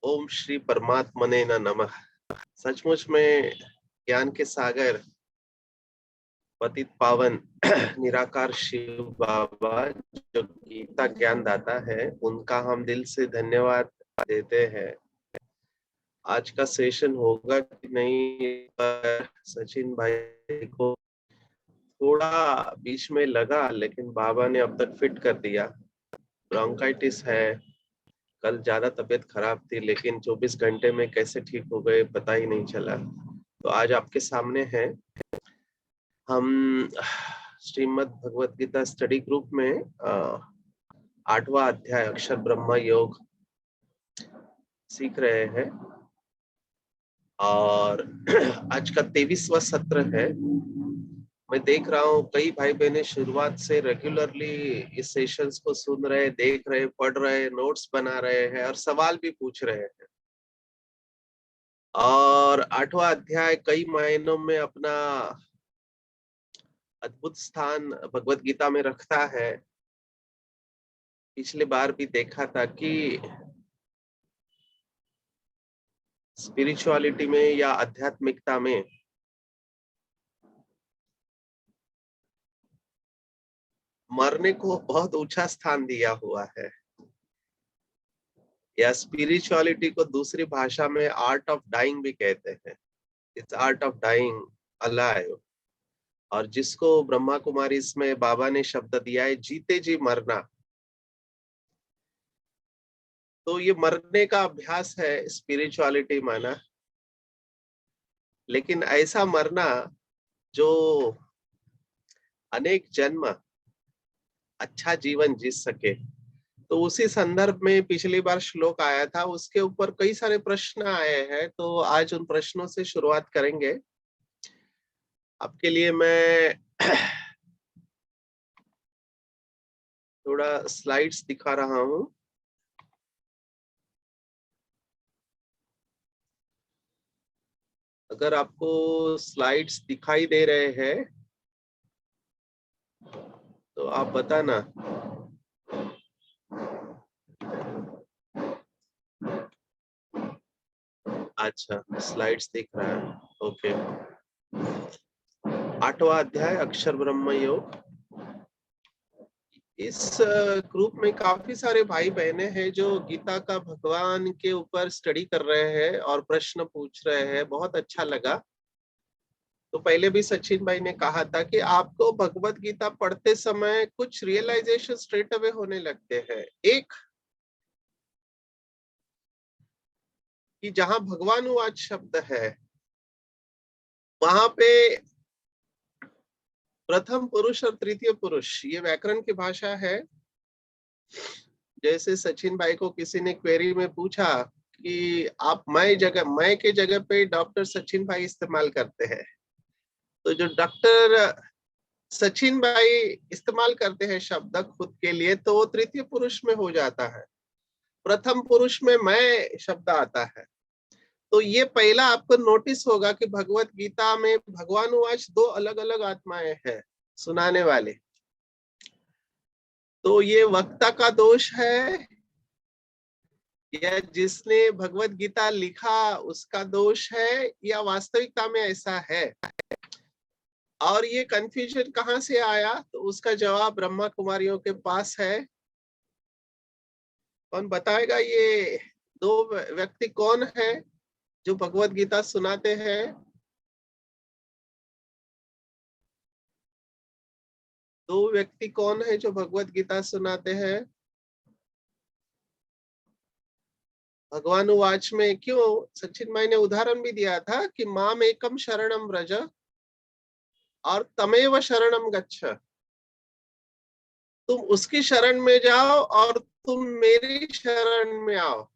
ओम श्री परमात्मने न नमः। सचमुच में ज्ञान के सागर पतित पावन निराकार शिव बाबा जो गीता ज्ञान दाता है, उनका हम दिल से धन्यवाद देते हैं। आज का सेशन होगा कि नहीं, पर सचिन भाई को थोड़ा बीच में लगा, लेकिन बाबा ने अब तक फिट कर दिया। ब्रोंकाइटिस है, कल ज्यादा तबीयत खराब थी, लेकिन 24 घंटे में कैसे ठीक हो गए पता ही नहीं चला। तो आज आपके सामने है। हम श्रीमद् भगवत गीता स्टडी ग्रुप में 8वां अध्याय अक्षर ब्रह्म योग सीख रहे हैं और आज का 23वां सत्र है। मैं देख रहा हूँ कई भाई बहने शुरुआत से रेगुलरली इस सेशंस को सुन रहे, देख रहे, पढ़ रहे, नोट्स बना रहे हैं और सवाल भी पूछ रहे हैं। और 8वां अध्याय कई मायनों में अपना अद्भुत स्थान भगवत गीता में रखता है। पिछली बार भी देखा था कि स्पिरिचुअलिटी में या आध्यात्मिकता में मरने को बहुत ऊंचा स्थान दिया हुआ है, या स्पिरिचुअलिटी को दूसरी भाषा में आर्ट ऑफ डाइंग भी कहते हैं। It's art of dying alive. और जिसको ब्रह्मा कुमारी इसमें बाबा ने शब्द दिया है, जीते जी मरना। तो ये मरने का अभ्यास है स्पिरिचुअलिटी माना, लेकिन ऐसा मरना जो अनेक जन्म अच्छा जीवन जी सके। तो उसी संदर्भ में पिछली बार श्लोक आया था, उसके ऊपर कई सारे प्रश्न आए हैं, तो आज उन प्रश्नों से शुरुआत करेंगे। आपके लिए मैं थोड़ा स्लाइड्स दिखा रहा हूं। अगर आपको स्लाइड्स दिखाई दे रहे हैं तो आप बताना। अच्छा, स्लाइड्स दिख रहा है, ओके। 8वां अध्याय अक्षर ब्रह्म योग। इस ग्रुप में काफी सारे भाई बहने हैं जो गीता का भगवान के ऊपर स्टडी कर रहे हैं और प्रश्न पूछ रहे हैं। बहुत अच्छा लगा। तो पहले भी सचिन भाई ने कहा था कि आपको भगवत गीता पढ़ते समय कुछ रियलाइजेशन स्ट्रेट अवे होने लगते हैं। एक कि जहां भगवानुवाच शब्द है, वहां पे प्रथम पुरुष और तृतीय पुरुष, ये व्याकरण की भाषा है। जैसे सचिन भाई को किसी ने क्वेरी में पूछा कि आप मैं के जगह पे डॉक्टर सचिन भाई इस्तेमाल करते हैं, तो जो डॉक्टर सचिन भाई इस्तेमाल करते हैं शब्द खुद के लिए, तो वो तृतीय पुरुष में हो जाता है। प्रथम पुरुष में मैं शब्द आता है। तो ये पहला आपको नोटिस होगा कि भगवत गीता में भगवानुवाच दो अलग अलग आत्माएं हैं सुनाने वाले। तो ये वक्ता का दोष है या जिसने भगवत गीता लिखा उसका दोष है, या वास्तविकता में ऐसा है? और ये कंफ्यूजन कहाँ से आया, तो उसका जवाब ब्रह्मा कुमारियों के पास है। कौन बताएगा ये दो व्यक्ति कौन है जो भगवत गीता सुनाते हैं? दो व्यक्ति कौन है जो भगवत गीता सुनाते हैं? भगवानुवाच में क्यों सचिन भाई ने उदाहरण भी दिया था कि माम एकम शरणम व्रज और तमेव शरणम गच्छ। तुम उसकी शरण में जाओ और तुम मेरी शरण में आओ।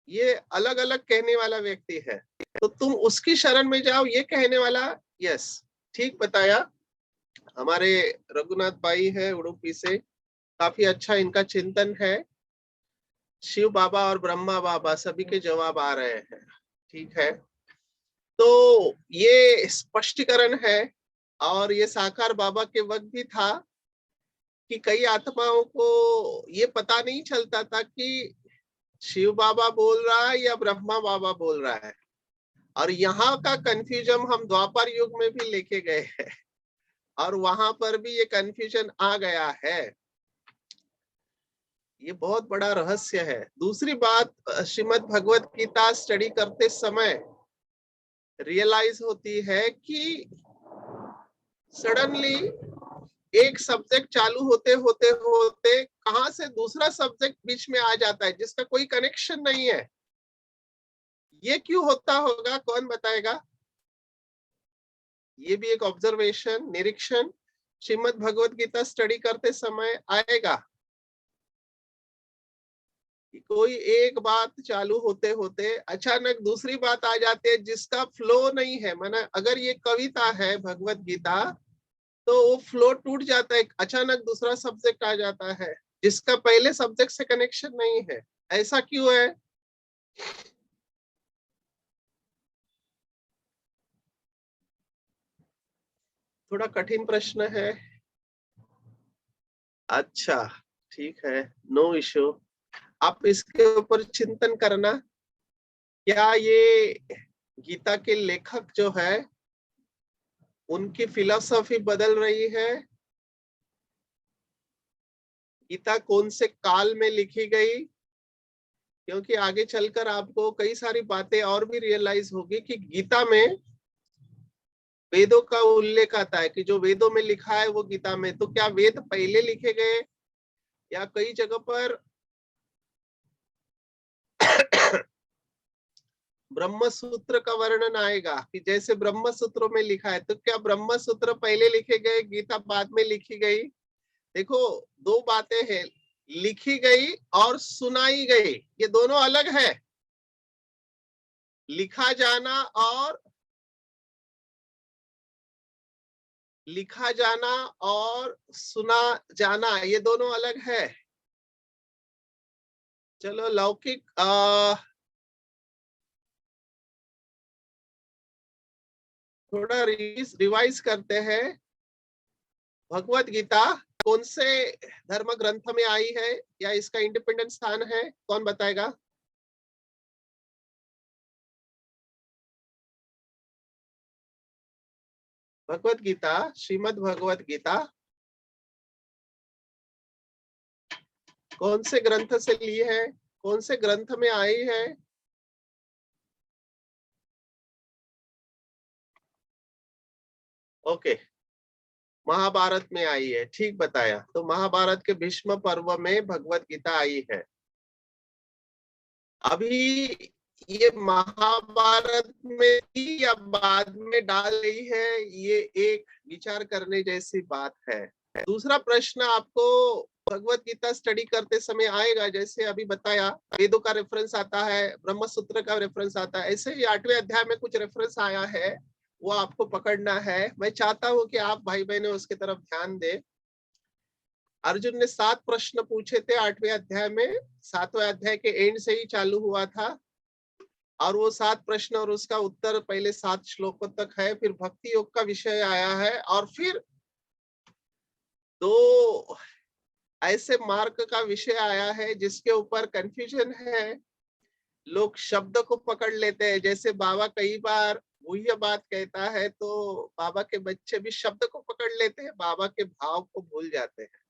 ये अलग अलग कहने वाला व्यक्ति है। तो तुम उसकी शरण में जाओ, ये कहने वाला, यस, ठीक बताया। हमारे रघुनाथ भाई है उडुपी से, काफी अच्छा इनका चिंतन है। शिव बाबा और ब्रह्मा बाबा सभी के जवाब आ रहे हैं, ठीक है। तो ये स्पष्टीकरण है। और ये साकार बाबा के वक्त भी था कि कई आत्माओं को ये पता नहीं चलता था कि शिव बाबा बोल रहा है या ब्रह्मा बाबा बोल रहा है। और यहाँ का कंफ्यूजन हम द्वापर युग में भी लेके गए हैं और वहां पर भी ये कंफ्यूजन आ गया है। ये बहुत बड़ा रहस्य है। दूसरी बात, श्रीमद् भगवत गीता स्टडी करते समय रियलाइज होती है कि सडनली एक सब्जेक्ट चालू होते होते होते कहां से दूसरा सब्जेक्ट बीच में आ जाता है जिसका कोई कनेक्शन नहीं है। ये क्यों होता होगा, कौन बताएगा? ये भी एक ऑब्जर्वेशन, निरीक्षण श्रीमद् भगवत गीता स्टडी करते समय आएगा कि कोई एक बात चालू होते होते अचानक दूसरी बात आ जाती है जिसका फ्लो नहीं है। माना अगर ये कविता है भगवत गीता तो वो फ्लो टूट जाता है, अचानक दूसरा सब्जेक्ट आ जाता है जिसका पहले सब्जेक्ट से कनेक्शन नहीं है। ऐसा क्यों है? थोड़ा कठिन प्रश्न है। अच्छा, ठीक है, नो इश्यू। आप इसके ऊपर चिंतन करना। क्या ये गीता के लेखक जो है उनकी फिलॉसफी बदल रही है? गीता कौन से काल में लिखी गई? क्योंकि आगे चलकर आपको कई सारी बातें और भी रियलाइज होगी कि गीता में वेदों का उल्लेख आता है कि जो वेदों में लिखा है वो गीता में। तो क्या वेद पहले लिखे गए या कई जगह पर ब्रह्म सूत्र का वर्णन आएगा कि जैसे ब्रह्म सूत्रों में लिखा है, तो क्या ब्रह्म सूत्र पहले लिखे गए, गीता बाद में लिखी गई? देखो, दो बातें हैं, लिखी गई और सुनाई गई, ये दोनों अलग है। लिखा जाना और सुना जाना ये दोनों अलग है। चलो लौकिक थोड़ा रिवाइज करते हैं। भगवत गीता कौन से धर्म ग्रंथ में आई है या इसका इंडिपेंडेंट स्थान है, कौन बताएगा? भगवत गीता, श्रीमद् भगवत गीता कौन से ग्रंथ से ली है, कौन से ग्रंथ में आई है? ओके, महाभारत में आई है, ठीक बताया। तो महाभारत के भीष्म पर्व में भगवत गीता आई है। अभी ये महाभारत में थी या बाद में डाल रही है, ये एक विचार करने जैसी बात है। दूसरा प्रश्न आपको भगवत गीता स्टडी करते समय आएगा, जैसे अभी बताया वेदों का रेफरेंस आता है, ब्रह्म सूत्र का रेफरेंस आता है, ऐसे ही 8वें अध्याय में कुछ रेफरेंस आया है, वो आपको पकड़ना है। मैं चाहता हूं कि आप भाई बहनों उसके तरफ ध्यान दें। अर्जुन ने 7 प्रश्न पूछे थे 8वें अध्याय में, 7वें अध्याय के एंड से ही चालू हुआ था और वो 7 प्रश्न और उसका उत्तर पहले 7 श्लोकों तक है। फिर भक्ति योग का विषय आया है और फिर 2 ऐसे मार्ग का विषय आया है जिसके ऊपर कंफ्यूजन है। लोग शब्द को पकड़ लेते हैं, जैसे बाबा कई बार वही बात कहता है तो बाबा के बच्चे भी शब्द को पकड़ लेते हैं, बाबा के भाव को भूल जाते हैं।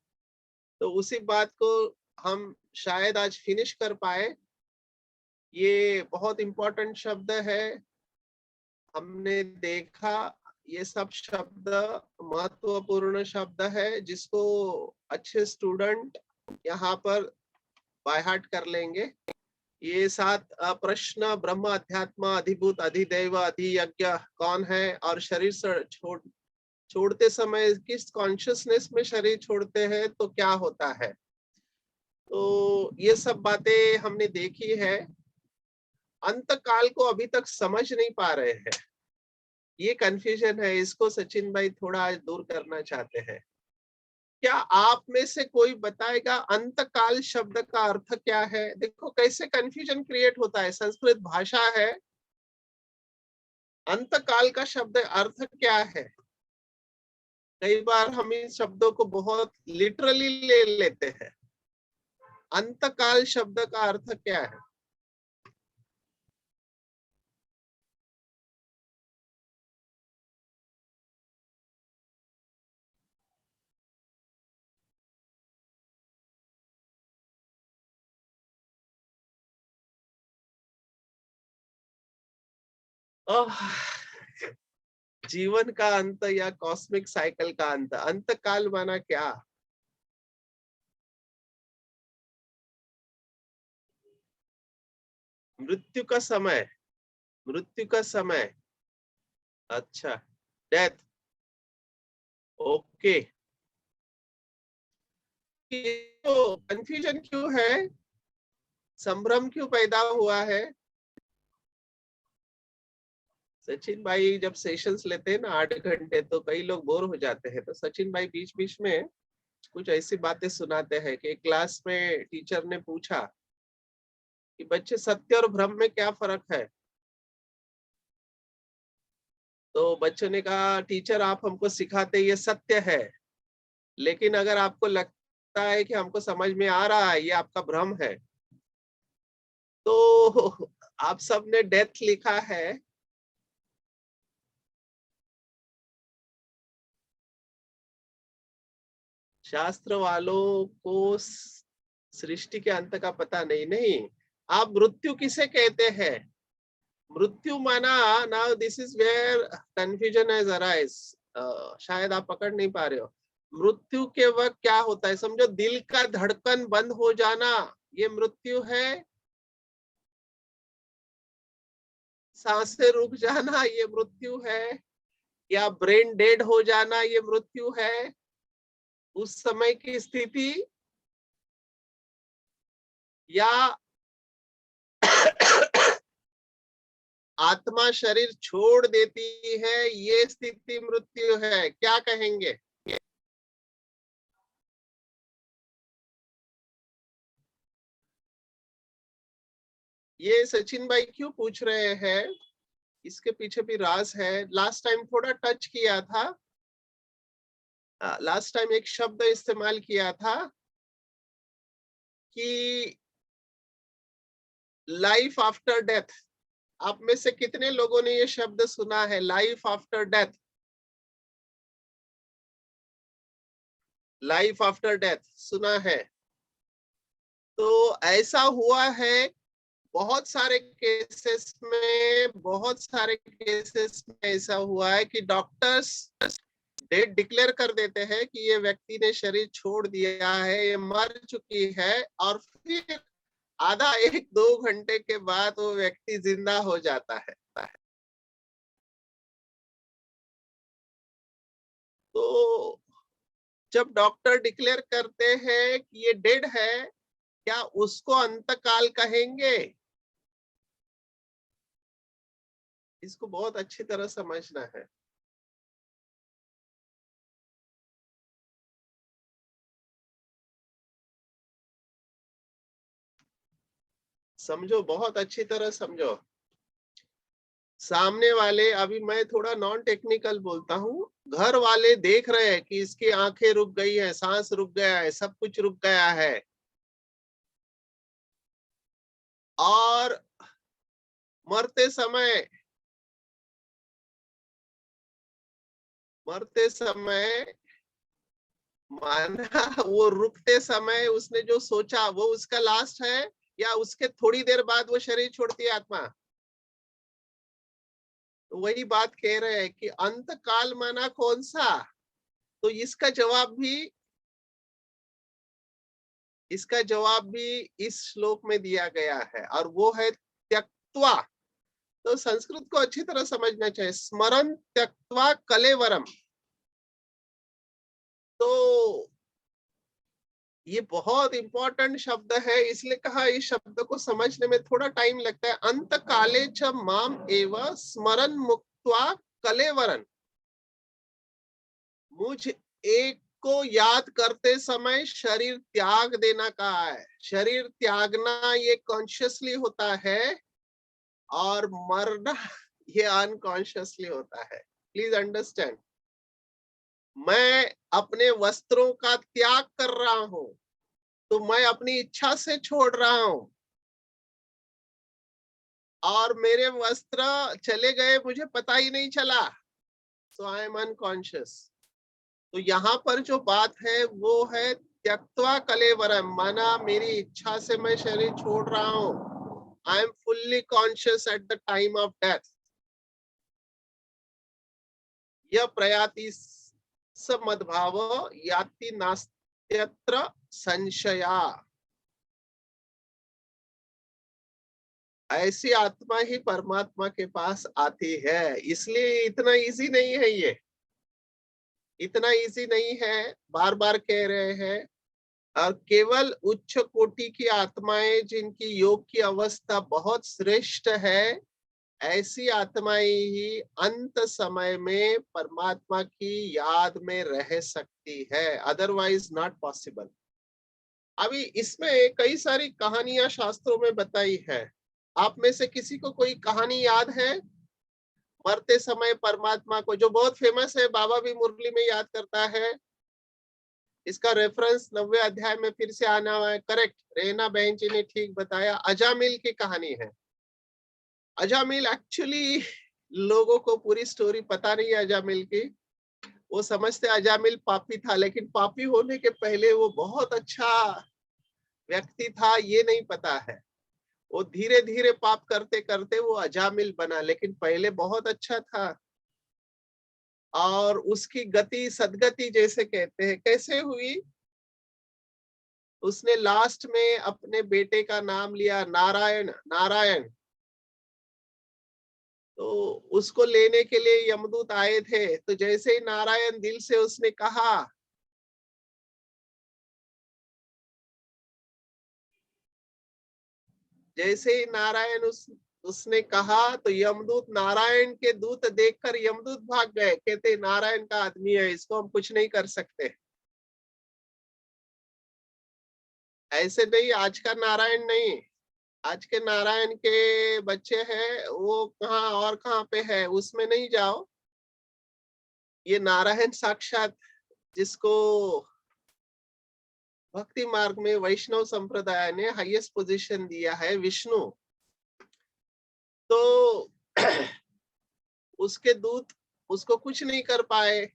तो उसी बात को हम शायद आज फिनिश कर पाए। ये बहुत इंपॉर्टेंट शब्द है। हमने देखा ये सब शब्द महत्वपूर्ण शब्द है जिसको अच्छे स्टूडेंट यहाँ पर बाय हार्ट कर लेंगे। ये 7 प्रश्न, ब्रह्म, अध्यात्म, अधिभूत, अधिदैव, अधियज्ञ कौन है और शरीर छोड़ते समय किस कॉन्शियसनेस में शरीर छोड़ते हैं तो क्या होता है। तो ये सब बातें हमने देखी है। अंत काल को अभी तक समझ नहीं पा रहे हैं, ये कंफ्यूजन है, इसको सचिन भाई थोड़ा आज दूर करना चाहते हैं। क्या आप में से कोई बताएगा अंतकाल शब्द का अर्थ क्या है? देखो कैसे कंफ्यूजन क्रिएट होता है, संस्कृत भाषा है, अंतकाल का शब्द अर्थ क्या है? कई बार हम इन शब्दों को बहुत लिटरली ले लेते हैं। अंतकाल शब्द का अर्थ क्या है? ओह, जीवन का अंत या कॉस्मिक साइकिल का अंत। अंतकाल माना क्या? मृत्यु का समय। मृत्यु का समय। अच्छा, डेथ। ओके। तो कंफ्यूजन क्यों है? संभ्रम क्यों पैदा हुआ है? सचिन भाई जब सेशंस लेते हैं ना 8 घंटे, तो कई लोग बोर हो जाते हैं, तो सचिन भाई बीच बीच में कुछ ऐसी बातें सुनाते हैं कि क्लास में टीचर ने पूछा कि बच्चे, सत्य और भ्रम में क्या फर्क है? तो बच्चों ने कहा, टीचर आप हमको सिखाते ये सत्य है, लेकिन अगर आपको लगता है कि हमको समझ में आ रहा है, ये आपका भ्रम है। तो आप सबने डेथ लिखा है। शास्त्र वालों को सृष्टि के अंत का पता नहीं। नहीं, आप मृत्यु किसे कहते हैं? मृत्यु माना, now this is where confusion has arise. शायद आप पकड़ नहीं पा रहे हो। मृत्यु के वक्त क्या होता है? समझो दिल का धड़कन बंद हो जाना, ये मृत्यु है। सांसें रुक जाना, ये मृत्यु है। या ब्रेन डेड हो जाना, ये मृत्यु है। उस समय की स्थिति, या आत्मा शरीर छोड़ देती है, ये स्थिति मृत्यु है। क्या कहेंगे? ये सचिन भाई क्यों पूछ रहे हैं, इसके पीछे भी राज है। लास्ट टाइम थोड़ा टच किया था। लास्ट टाइम एक शब्द इस्तेमाल किया था कि लाइफ आफ्टर डेथ। आप में से कितने लोगों ने ये शब्द सुना है, life after death? Life after death सुना है? तो ऐसा हुआ है बहुत सारे केसेस में ऐसा हुआ है कि डॉक्टर्स डेट डिक्लेयर कर देते हैं कि ये व्यक्ति ने शरीर छोड़ दिया है, ये मर चुकी है, और फिर आधा 1-2 घंटे के बाद वो व्यक्ति जिंदा हो जाता है। तो जब डॉक्टर डिक्लेयर करते हैं कि ये डेड है, क्या उसको अंतकाल कहेंगे? इसको बहुत अच्छी तरह समझना है। समझो, बहुत अच्छी तरह समझो। सामने वाले, अभी मैं थोड़ा नॉन टेक्निकल बोलता हूँ, घर वाले देख रहे हैं कि इसकी आंखें रुक गई है, सांस रुक गया है, सब कुछ रुक गया है, और मरते समय मरते समय माना वो रुकते समय उसने जो सोचा वो उसका लास्ट है, या उसके थोड़ी देर बाद वो शरीर छोड़ती है आत्मा? तो वही बात कह रहे हैं कि अंत काल माना कौन सा? तो इसका जवाब भी इस श्लोक में दिया गया है, और वो है त्यक्त्वा। तो संस्कृत को अच्छी तरह समझना चाहिए। स्मरण त्यक्त्वा कलेवरम। तो ये बहुत इंपॉर्टेंट शब्द है, इसलिए कहा इस शब्द को समझने में थोड़ा टाइम लगता है। अंत काले च माम एव स्मरण मुक्त्वा कलेवरन। मुझ एक को याद करते समय शरीर त्याग देना कहा है। शरीर त्यागना ये कॉन्शियसली होता है, और मरना ये अनकॉन्शियसली होता है। Please understand. मैं अपने वस्त्रों का त्याग कर रहा हूं, तो मैं अपनी इच्छा से छोड़ रहा हूं और मेरे वस्त्र चले गए, मुझे पता ही नहीं चला। सो आई एम अनकॉन्शियस। तो यहाँ पर जो बात है वो है त्यक्त्वा कलेवरम, माना मेरी इच्छा से मैं शरीर छोड़ रहा हूँ। I am fully conscious at the time of death. यह प्रयाति समद्भाव याति नास्त्यत्र संशया। ऐसी आत्मा ही परमात्मा के पास आती है। इसलिए इतना इजी नहीं है, ये इतना इजी नहीं है, बार बार कह रहे हैं। और केवल उच्च कोटि की आत्माएं जिनकी योग की अवस्था बहुत श्रेष्ठ है, ऐसी आत्माएं ही अंत समय में परमात्मा की याद में रह सकती है, अदरवाइज नॉट पॉसिबल। अभी इसमें कई सारी कहानियां शास्त्रों में बताई है। आप में से किसी को कोई कहानी याद है मरते समय परमात्मा को, जो बहुत फेमस है, बाबा भी मुरली में याद करता है? इसका रेफरेंस 90वें अध्याय में फिर से आना हुआ है। करेक्ट, रेना बहन जी ने ठीक बताया, अजामिल की कहानी है। अजामिल एक्चुअली लोगों को पूरी स्टोरी पता नहीं है अजामिल की। वो समझते अजामिल पापी था, लेकिन पापी होने के पहले वो बहुत अच्छा व्यक्ति था, ये नहीं पता है। वो धीरे धीरे पाप करते करते वो अजामिल बना, लेकिन पहले बहुत अच्छा था। और उसकी गति सदगति जैसे कहते हैं, कैसे हुई? उसने लास्ट में अपने बेटे का नाम लिया नारायण, नारायण। तो उसको लेने के लिए यमदूत आए थे, तो जैसे ही नारायण दिल से उसने कहा, जैसे ही नारायण उसने कहा, तो यमदूत नारायण के दूत देखकर यमदूत भाग गए। कहते नारायण का आदमी है, इसको हम कुछ नहीं कर सकते। ऐसे नहीं, आज का नारायण नहीं, आज के नारायण के बच्चे हैं, वो कहाँ और कहाँ पे है, उसमें नहीं जाओ। ये नारायण साक्षात, जिसको भक्ति मार्ग में वैष्णव संप्रदाय ने हाईएस्ट पोजीशन दिया है, विष्णु। तो उसके दूत उसको कुछ नहीं कर पाए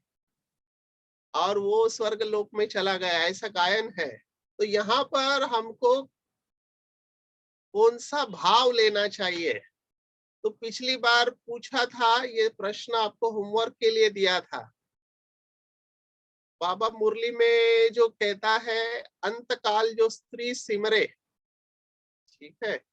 और वो स्वर्ग लोक में चला गया, ऐसा गायन है। तो यहाँ पर हमको कौन सा भाव लेना चाहिए? तो पिछली बार पूछा था, ये प्रश्न आपको होमवर्क के लिए दिया था। बाबा मुरली में जो कहता है, अंतकाल जो स्त्री सिमरे, ठीक है,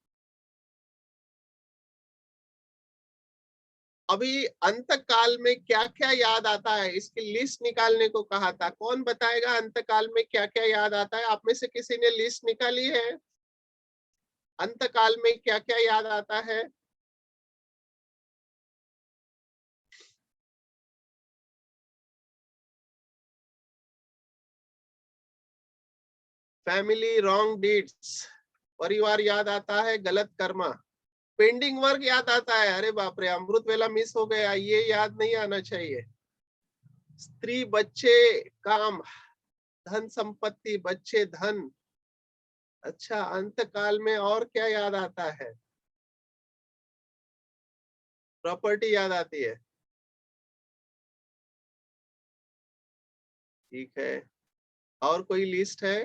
अभी अंत काल में क्या क्या याद आता है, इसकी लिस्ट निकालने को कहा था। कौन बताएगा अंत काल में क्या क्या याद आता है? आप में से किसी ने लिस्ट निकाली है? अंत काल में क्या क्या याद आता है? फैमिली, रॉन्ग डीड्स, परिवार याद आता है, गलत कर्मा, पेंडिंग वर्क याद आता है। अरे बाप रे, अमृत वेला मिस हो गया, ये याद नहीं आना चाहिए। स्त्री, बच्चे, काम, धन संपत्ति, बच्चे, धन। अच्छा, अंत काल में और क्या याद आता है? प्रॉपर्टी याद आती है, ठीक है। और कोई लिस्ट है?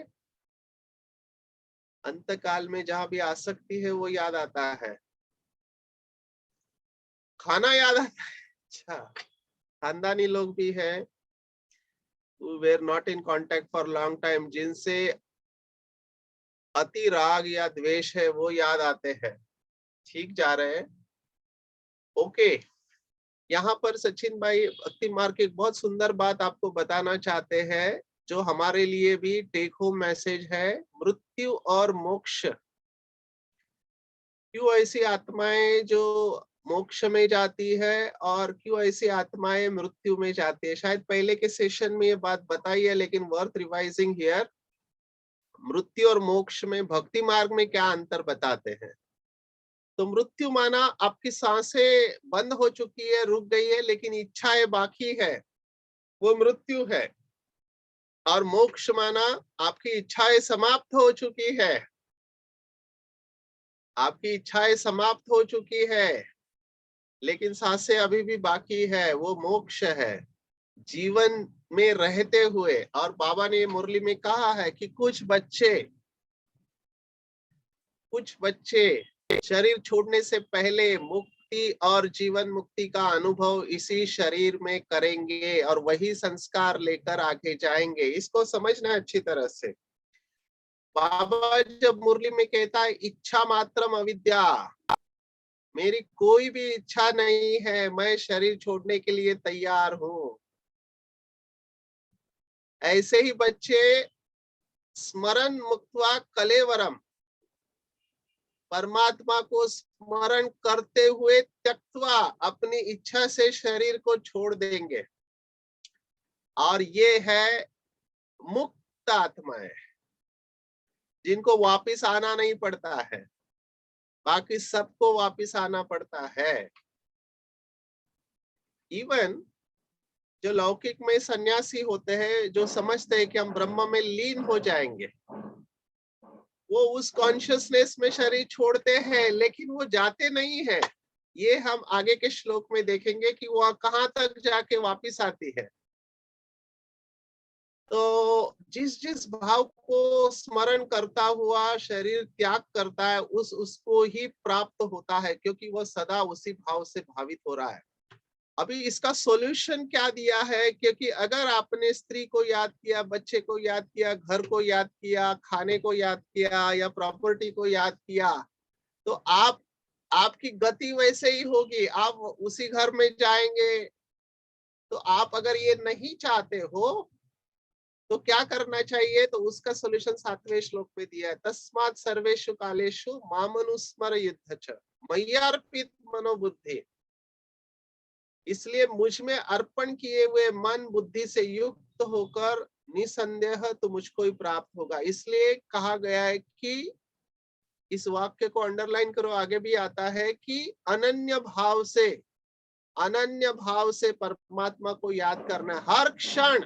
अंत काल में जहां भी आसक्ति है वो याद आता है। खाना याद आता है। अच्छा, खानदानी लोग भी हैं, were not in contact for long time, जिनसे अति राग या द्वेष है, वो याद आते हैं। ठीक जा रहे हैं, ओके। यहाँ पर सचिन भाई भक्ति मार्ग की एक बहुत सुंदर बात आपको बताना चाहते हैं, जो हमारे लिए भी टेक होम मैसेज है। मृत्यु और मोक्ष, क्यों ऐसी आत्माएं जो मोक्ष में जाती है और क्यों ऐसी आत्माएं मृत्यु में जाती है? शायद पहले के सेशन में ये बात बताई है, लेकिन वर्थ रिवाइजिंग हियर। मृत्यु और मोक्ष में भक्ति मार्ग में क्या अंतर बताते हैं? तो मृत्यु माना आपकी सांसें बंद हो चुकी है, रुक गई है, लेकिन इच्छाएं बाकी है, वो मृत्यु है। और मोक्ष माना आपकी इच्छाएं समाप्त हो चुकी है, आपकी इच्छाएं समाप्त हो चुकी है, लेकिन सांसें अभी भी बाकी है, वो मोक्ष है जीवन में रहते हुए। और बाबा ने मुरली में कहा है कि कुछ बच्चे शरीर छोड़ने से पहले मुक्ति और जीवन मुक्ति का अनुभव इसी शरीर में करेंगे और वही संस्कार लेकर आगे जाएंगे। इसको समझना है अच्छी तरह से। बाबा जब मुरली में कहता है इच्छा मात्रम अविद्या, मेरी कोई भी इच्छा नहीं है, मैं शरीर छोड़ने के लिए तैयार हूं, ऐसे ही बच्चे स्मरण मुक्त्वा कलेवरम, परमात्मा को स्मरण करते हुए त्यक्त्वा, अपनी इच्छा से शरीर को छोड़ देंगे। और ये है मुक्त आत्माएं, जिनको वापिस आना नहीं पड़ता है, बाकी सबको वापिस आना पड़ता है। इवन जो लौकिक में सन्यासी होते हैं, जो समझते हैं कि हम ब्रह्म में लीन हो जाएंगे, वो उस कॉन्शियसनेस में शरीर छोड़ते हैं, लेकिन वो जाते नहीं है। ये हम आगे के श्लोक में देखेंगे कि वो कहाँ तक जाके वापिस आती है। तो जिस जिस भाव को स्मरण करता हुआ शरीर त्याग करता है, उसको ही प्राप्त होता है, क्योंकि वो सदा उसी भाव से भावित हो रहा है। अभी इसका सॉल्यूशन क्या दिया है, क्योंकि अगर आपने स्त्री को याद किया, बच्चे को याद किया, घर को याद किया, खाने को याद किया या प्रॉपर्टी को याद किया, तो आपकी गति वैसे ही होगी, आप उसी घर में जाएंगे। तो आप अगर ये नहीं चाहते हो तो क्या करना चाहिए, तो उसका सॉल्यूशन 7वें श्लोक में दिया है। तस्मात् सर्वेषु कालेषु मामनुस्मर युद्धच मय्यार्पित मनोबुद्धि, इसलिए मुझ में अर्पण किए हुए मन बुद्धि से युक्त होकर निसंदेह तो मुझको ही प्राप्त होगा। इसलिए कहा गया है कि इस वाक्य को अंडरलाइन करो, आगे भी आता है कि अनन्य भाव से परमात्मा को याद करना हर क्षण,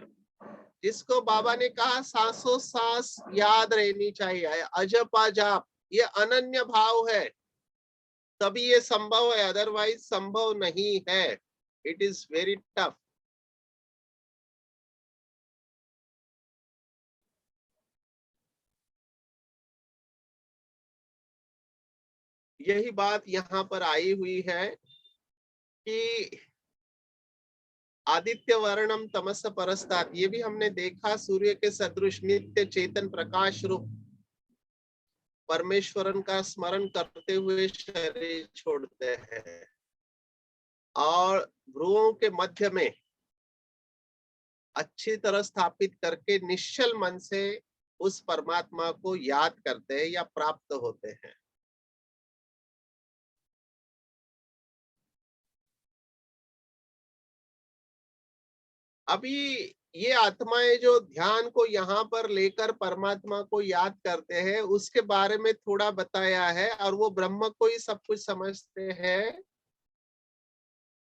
जिसको बाबा ने कहा सांसों सांस याद रहनी चाहिए, अजप अजाप, ये अनन्य भाव है, तभी ये संभव है, अदरवाइज संभव नहीं है। It is very tough. यही बात यहाँ पर आई हुई है कि आदित्य वर्णम तमस परस्तात्, ये भी हमने देखा, सूर्य के सदृश नित्य चेतन प्रकाश रूप परमेश्वरन का स्मरण करते हुए शरीर छोड़ते हैं और भ्रुवों के मध्य में अच्छी तरह स्थापित करके निश्चल मन से उस परमात्मा को याद करते हैं या प्राप्त होते हैं। अभी ये आत्माएं जो ध्यान को यहाँ पर लेकर परमात्मा को याद करते हैं, उसके बारे में थोड़ा बताया है, और वो ब्रह्म को ही सब कुछ समझते हैं।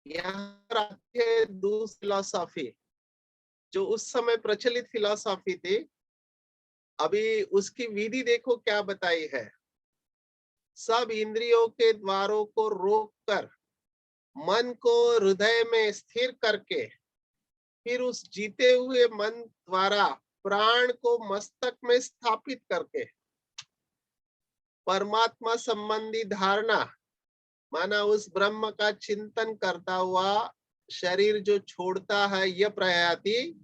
यहाँ पर आती है दूसरी फिलॉसफी, जो उस समय प्रचलित फिलॉसफी थी। अभी उसकी विधि देखो क्या बताई है। सब इंद्रियों के द्वारों को रोककर मन को हृदय में स्थिर करके, फिर उस जीते हुए मन द्वारा प्राण को मस्तक में स्थापित करके परमात्मा संबंधी धारणा माना उस ब्रह्म का चिंतन करता हुआ शरीर जो छोड़ता है, यह प्रयाति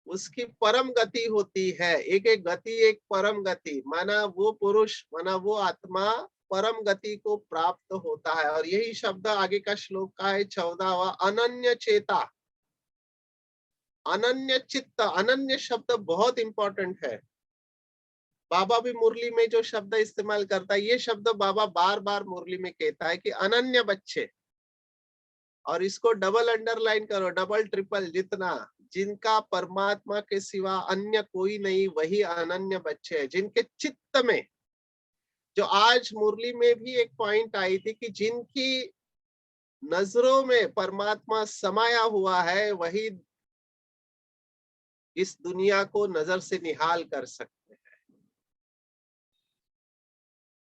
उसकी परम गति होती है। एक एक गति एक परम गति, माना वो पुरुष, माना वो आत्मा परम गति को प्राप्त होता है। और यही शब्द आगे का श्लोक का है 14वां, अनन्य चेता, अनन्य चित्त। अनन्य शब्द बहुत इंपॉर्टेंट है। बाबा भी मुरली में जो शब्द इस्तेमाल करता है, ये शब्द बाबा बार बार मुरली में कहता है कि अनन्य बच्चे, और इसको डबल अंडरलाइन करो, डबल ट्रिपल जितना, जिनका परमात्मा के सिवा अन्य कोई नहीं, वही अनन्य बच्चे हैं। जिनके चित्त में, जो आज मुरली में भी एक पॉइंट आई थी कि जिनकी नजरों में परमात्मा समाया हुआ है, वही इस दुनिया को नजर से निहाल कर सकते हैं।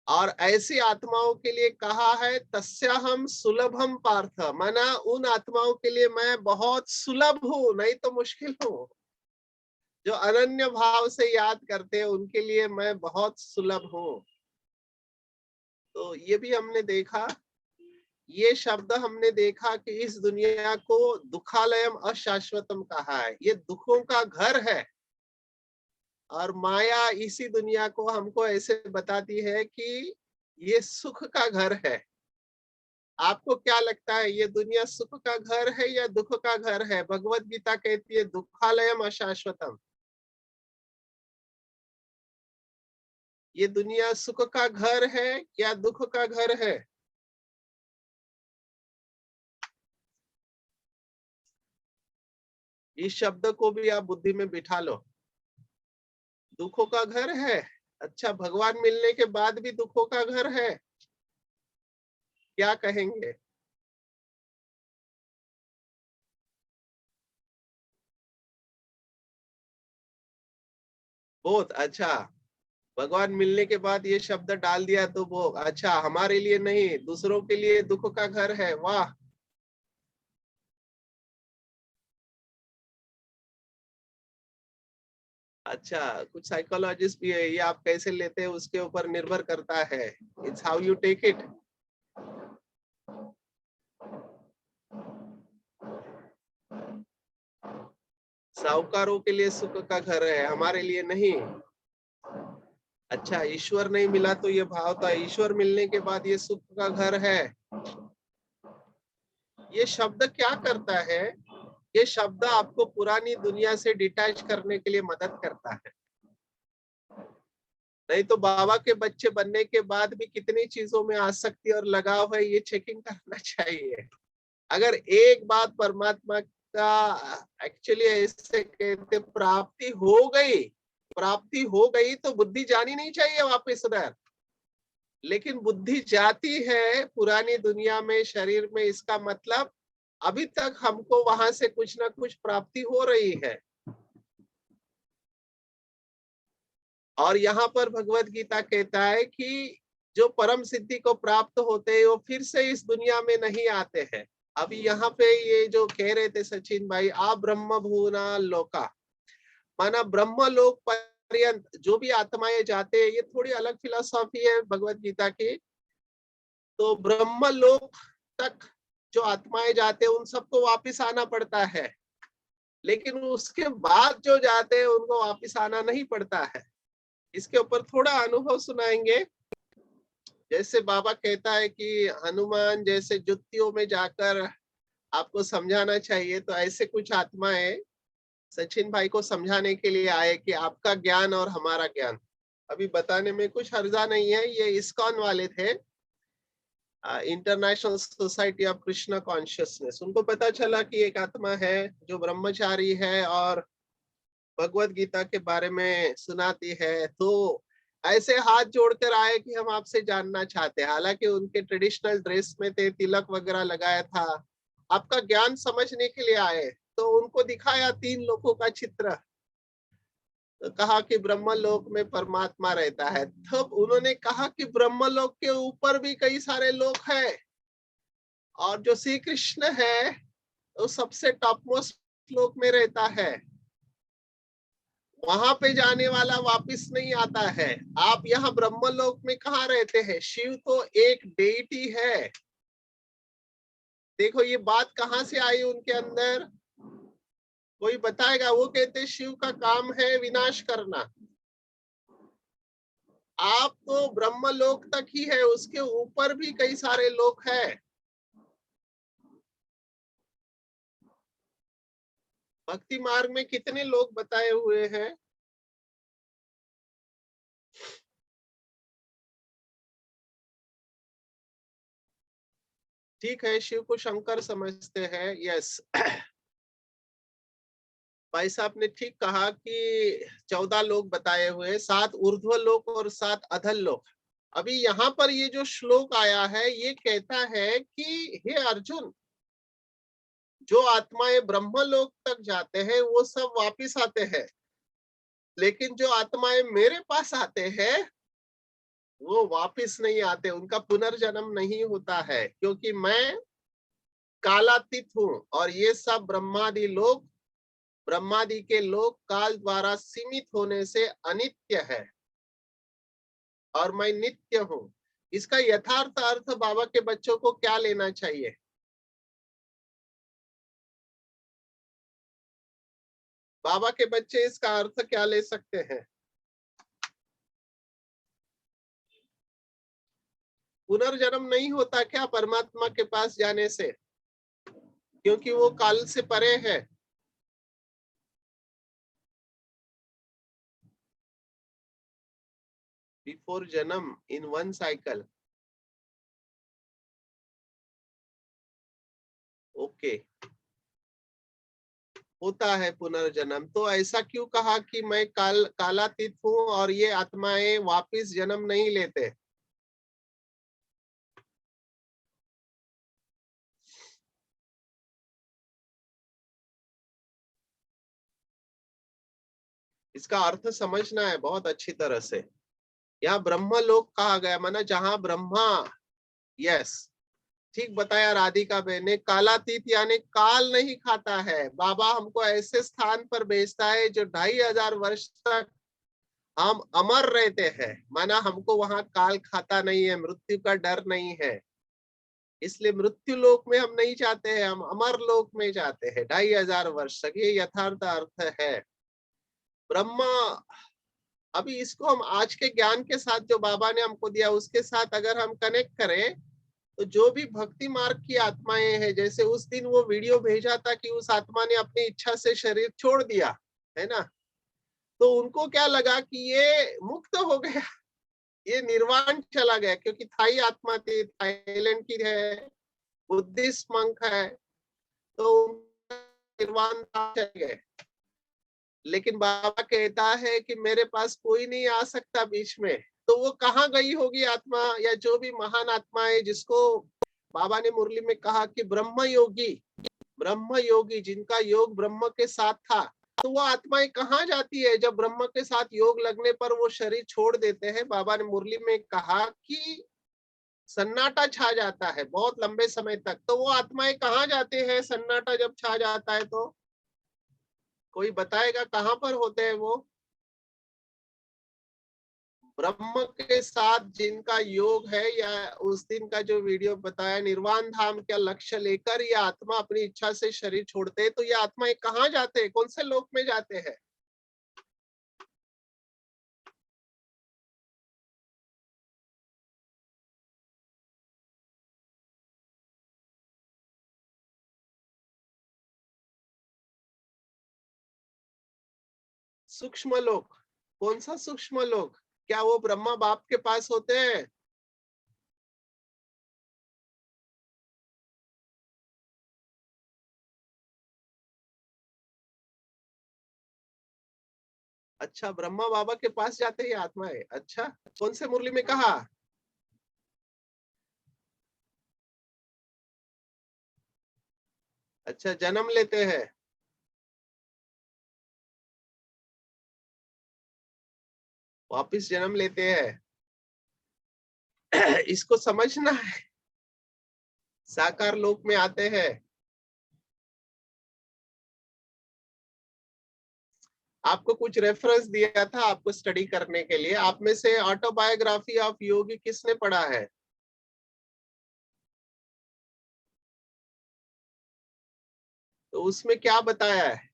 और ऐसी आत्माओं के लिए कहा है तस्याहम सुलभम पार्थ, माना उन आत्माओं के लिए मैं बहुत सुलभ हूं, नहीं तो मुश्किल हूं। जो अनन्य भाव से याद करते हैं उनके लिए मैं बहुत सुलभ हूं। तो ये भी हमने देखा, ये शब्द हमने देखा कि इस दुनिया को दुखालयम अशाश्वतम कहा है, ये दुखों का घर है। और माया इसी दुनिया को हमको ऐसे बताती है कि ये सुख का घर है। आपको क्या लगता है, ये दुनिया सुख का घर है या दुख का घर है? भगवत गीता कहती है दुखालयम अशाश्वतम। ये दुनिया सुख का घर है या दुख का घर है? इस शब्द को भी आप बुद्धि में बिठा लो। दुखों का घर है। अच्छा, भगवान मिलने के बाद भी दुखों का घर है, क्या कहेंगे? बहुत अच्छा। भगवान मिलने के बाद ये शब्द डाल दिया तो वो अच्छा, हमारे लिए नहीं दूसरों के लिए दुख का घर है। वाह। अच्छा, कुछ साइकोलॉजिस्ट भी है, ये आप कैसे लेते हैं उसके ऊपर निर्भर करता है। It's how you take it. साहूकारों के लिए सुख का घर है, हमारे लिए नहीं। अच्छा, ईश्वर नहीं मिला तो ये भाव था, ईश्वर मिलने के बाद ये सुख का घर है। ये शब्द क्या करता है? ये शब्द आपको पुरानी दुनिया से डिटैच करने के लिए मदद करता है। नहीं तो बाबा के बच्चे बनने के बाद भी कितनी चीजों में आसक्ति और लगाव है, ये चेकिंग करना चाहिए। अगर एक बात परमात्मा का एक्चुअली ऐसे कहते प्राप्ति हो गई, प्राप्ति हो गई तो बुद्धि जानी नहीं चाहिए वापस उधर। लेकिन बुद्धि जाती है पुरानी दुनिया में, शरीर में, इसका मतलब अभी तक हमको वहां से कुछ ना कुछ प्राप्ति हो रही है। और यहाँ पर भगवत गीता कहता है कि जो परम सिद्धि को प्राप्त होते हैं वो फिर से इस दुनिया में नहीं आते हैं। अभी यहाँ पे ये जो कह रहे थे सचिन भाई, आ ब्रह्म भुवना लोका, माना ब्रह्म लोक पर्यंत जो भी आत्माएं जाते हैं, ये थोड़ी अलग फिलोसॉफी है भगवत गीता की। तो ब्रह्म लोक तक जो आत्माएं जाते हैं उन सबको वापिस आना पड़ता है, लेकिन उसके बाद जो जाते हैं उनको वापिस आना नहीं पड़ता है। इसके ऊपर थोड़ा अनुभव सुनाएंगे। जैसे बाबा कहता है कि हनुमान जैसे जुत्तियों में जाकर आपको समझाना चाहिए, तो ऐसे कुछ आत्माएं सचिन भाई को समझाने के लिए आए कि आपका ज्ञान और हमारा ज्ञान अभी बताने में कुछ हर्जा नहीं है। ये इस्कॉन वाले थे, international society of Krishna consciousness. उनको पता चला कि एक आत्मा है जो ब्रह्मचारी है और भगवत गीता के बारे में सुनाती है। तो ऐसे हाथ जोड़कर आए कि हम आपसे जानना चाहते हैं। हालांकि उनके ट्रेडिशनल ड्रेस में थे, तिलक वगैरह लगाया था। आपका ज्ञान समझने के लिए आए। तो उनको दिखाया 3 लोगों का चित्र, तो कहा कि ब्रह्मलोक में परमात्मा रहता है। तब उन्होंने कहा कि ब्रह्मलोक के ऊपर भी कई सारे लोग हैं, और जो श्री कृष्ण है वो सबसे टॉप मोस्ट लोक में रहता है। वहां पे जाने वाला वापिस नहीं आता है। आप यहाँ ब्रह्मलोक में कहाँ रहते हैं? शिव तो एक डेइटी है। देखो ये बात कहाँ से आई उनके अंदर, कोई बताएगा? वो कहते शिव का काम है विनाश करना। आप तो ब्रह्मलोक तक ही है, उसके ऊपर भी कई सारे लोग हैं। भक्ति मार्ग में कितने लोग बताए हुए हैं? ठीक है, शिव को शंकर समझते हैं, यस। भाई साहब ने ठीक कहा कि 14 लोग बताए हुए, 7 ऊर्ध्व लोक और 7 अधल लोक। अभी यहाँ पर ये जो श्लोक आया है ये कहता है कि हे अर्जुन, जो आत्माएं ब्रह्मलोक तक जाते हैं वो सब वापिस आते हैं, लेकिन जो आत्माएं मेरे पास आते हैं वो वापिस नहीं आते, उनका पुनर्जन्म नहीं होता है, क्योंकि मैं कालातीत हूँ और ये सब ब्रह्मादि के लोग काल द्वारा सीमित होने से अनित्य है और मैं नित्य हूँ। इसका यथार्थ अर्थ बाबा के बच्चों को क्या लेना चाहिए? बाबा के बच्चे इसका अर्थ क्या ले सकते हैं? पुनर्जन्म नहीं होता क्या परमात्मा के पास जाने से, क्योंकि वो काल से परे है। बिफोर जन्म इन वन साइकिल, ओके, होता है पुनर्जन्म। तो ऐसा क्यों कहा कि मैं कालातीत हूँ और ये आत्माएं वापिस जन्म नहीं लेते? इसका अर्थ समझना है बहुत अच्छी तरह से। यहाँ ब्रह्मलोक कहा गया, माना जहां ब्रह्मा, यस, ठीक बताया राधिका बहन ने, कालातीत यानी काल नहीं खाता है। बाबा हमको ऐसे स्थान पर भेजता है जो 2500 वर्ष तक हम अमर रहते हैं, माना हमको वहां काल खाता नहीं है, मृत्यु का डर नहीं है। इसलिए मृत्यु लोक में हम नहीं जाते हैं, हम अमर लोक में जाते हैं 2500 वर्ष तक। ये यथार्थ अर्थ है। ब्रह्मा, अभी इसको हम आज के ज्ञान के साथ जो बाबा ने हमको दिया उसके साथ अगर हम कनेक्ट करें, तो जो भी भक्ति मार्ग की आत्माएं हैं, जैसे उस दिन वो वीडियो भेजा था कि उस आत्मा ने अपनी इच्छा से शरीर छोड़ दिया है ना, तो उनको क्या लगा कि ये मुक्त हो गया, ये निर्वाण चला गया, क्योंकि थाई आत्मा थी, थाईलैंड की है, बुद्धिस्ट मंक है, तो निर्वाण चले गए। लेकिन बाबा कहता है कि मेरे पास कोई नहीं आ सकता बीच में, तो वो कहाँ गई होगी आत्मा, या जो भी महान आत्मा है जिसको बाबा ने मुरली में कहा कि ब्रह्म योगी जिनका योग ब्रह्म के साथ था, तो वो आत्माएं कहाँ जाती है जब ब्रह्म के साथ योग लगने पर वो शरीर छोड़ देते हैं? बाबा ने मुरली में कहा कि सन्नाटा छा जाता है बहुत लंबे समय तक, तो वो आत्माएं कहाँ जाते हैं सन्नाटा जब छा जाता है? तो कोई बताएगा कहाँ पर होते हैं वो? ब्रह्म के साथ जिनका योग है, या उस दिन का जो वीडियो बताया निर्वाण धाम का लक्ष्य लेकर ये आत्मा अपनी इच्छा से शरीर छोड़ते हैं, तो ये आत्मा कहाँ जाते हैं, कौन से लोक में जाते हैं? सूक्ष्म लोक। कौन सा सूक्ष्म लोक? क्या वो ब्रह्मा बाप के पास होते हैं? अच्छा, ब्रह्मा बाबा के पास जाते हैं आत्माएं। अच्छा, कौन से मुरली में कहा? अच्छा, जन्म लेते हैं, वापिस जन्म लेते हैं। इसको समझना है, साकार लोक में आते हैं। आपको कुछ रेफरेंस दिया था आपको स्टडी करने के लिए, आप में से ऑटोबायोग्राफी ऑफ योगी किसने पढ़ा है? तो उसमें क्या बताया है?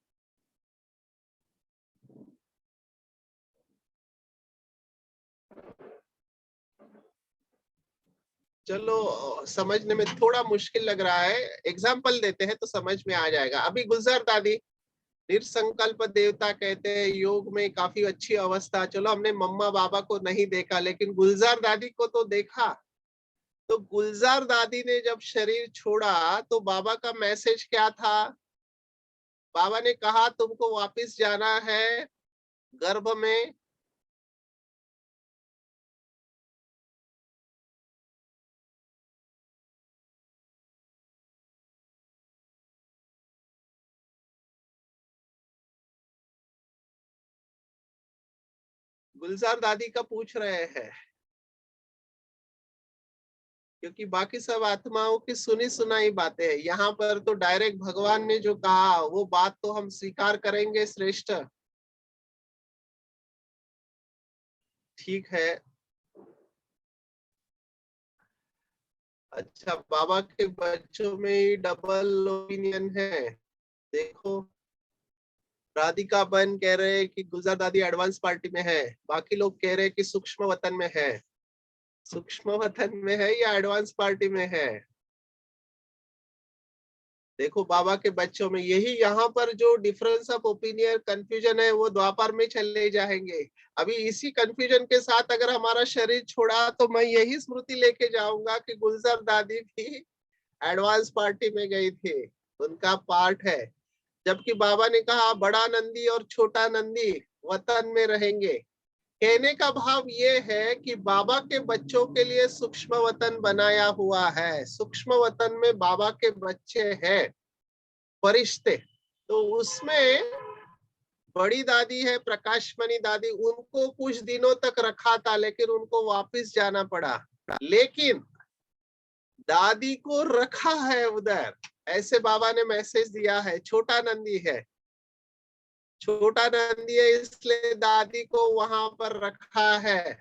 चलो, समझने में थोड़ा मुश्किल लग रहा है, एग्जाम्पल देते हैं तो समझ में आ जाएगा। अभी गुलजार दादी, निरसंकल्प देवता कहते हैं योग में काफी अच्छी अवस्था। चलो, हमने मम्मा बाबा को नहीं देखा, लेकिन गुलजार दादी को तो देखा। तो गुलजार दादी ने जब शरीर छोड़ा तो बाबा का मैसेज क्या था? बाबा ने कहा तुमको वापिस जाना है गर्भ में, गुलजार दादी का पूछ रहे हैं, क्योंकि बाकी सब आत्माओं की सुनी सुनाई बातें हैं। यहाँ पर तो डायरेक्ट भगवान ने जो कहा वो बात तो हम स्वीकार करेंगे श्रेष्ठ। ठीक है। अच्छा, बाबा के बच्चों में ही डबल ओपिनियन है। देखो, राधिका बहन कह रहे हैं कि गुलजार दादी एडवांस पार्टी में है, बाकी लोग कह रहे हैं कि सूक्ष्म वतन में है। सूक्ष्म वतन में है या एडवांस पार्टी में है? देखो, बाबा के बच्चों में यही, यहाँ पर जो डिफरेंस ऑफ ओपिनियन कंफ्यूजन है वो द्वापर में चले जाएंगे। अभी इसी कंफ्यूजन के साथ अगर हमारा शरीर छोड़ा तो मैं यही स्मृति लेके जाऊंगा कि गुलजार दादी भी एडवांस पार्टी में गई थी, उनका पार्ट है। जबकि बाबा ने कहा बड़ा नंदी और छोटा नंदी वतन में रहेंगे। कहने का भाव ये है कि बाबा के बच्चों के लिए सूक्ष्म वतन बनाया हुआ है। सूक्ष्म वतन में बाबा के बच्चे हैं, फरिश्ते। तो उसमें बड़ी दादी है प्रकाशमणि दादी, उनको कुछ दिनों तक रखा था लेकिन उनको वापस जाना पड़ा। लेकिन दादी को रखा है उधर, ऐसे बाबा ने मैसेज दिया है। छोटा नंदी है, छोटा नंदी है, इसलिए दादी को वहां पर रखा है।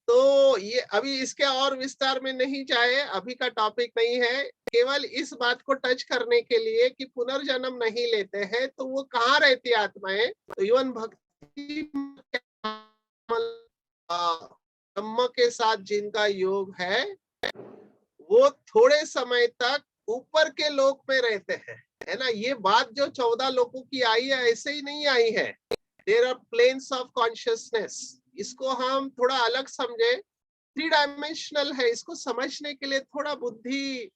तो ये अभी इसके और विस्तार में नहीं जाए, अभी का टॉपिक नहीं है। केवल इस बात को टच करने के लिए कि पुनर्जन्म नहीं लेते हैं तो वो कहाँ रहती आत्माएं? तो इवन भक्ति ब्रह्म के साथ जिनका योग है वो थोड़े समय तक ऊपर के लोक में रहते हैं, है ना। ये बात जो 14 लोगों की आई है ऐसे ही नहीं आई है। There are planes of consciousness. इसको हम थोड़ा अलग समझे, 3 डायमेंशनल है। इसको समझने के लिए थोड़ा बुद्धि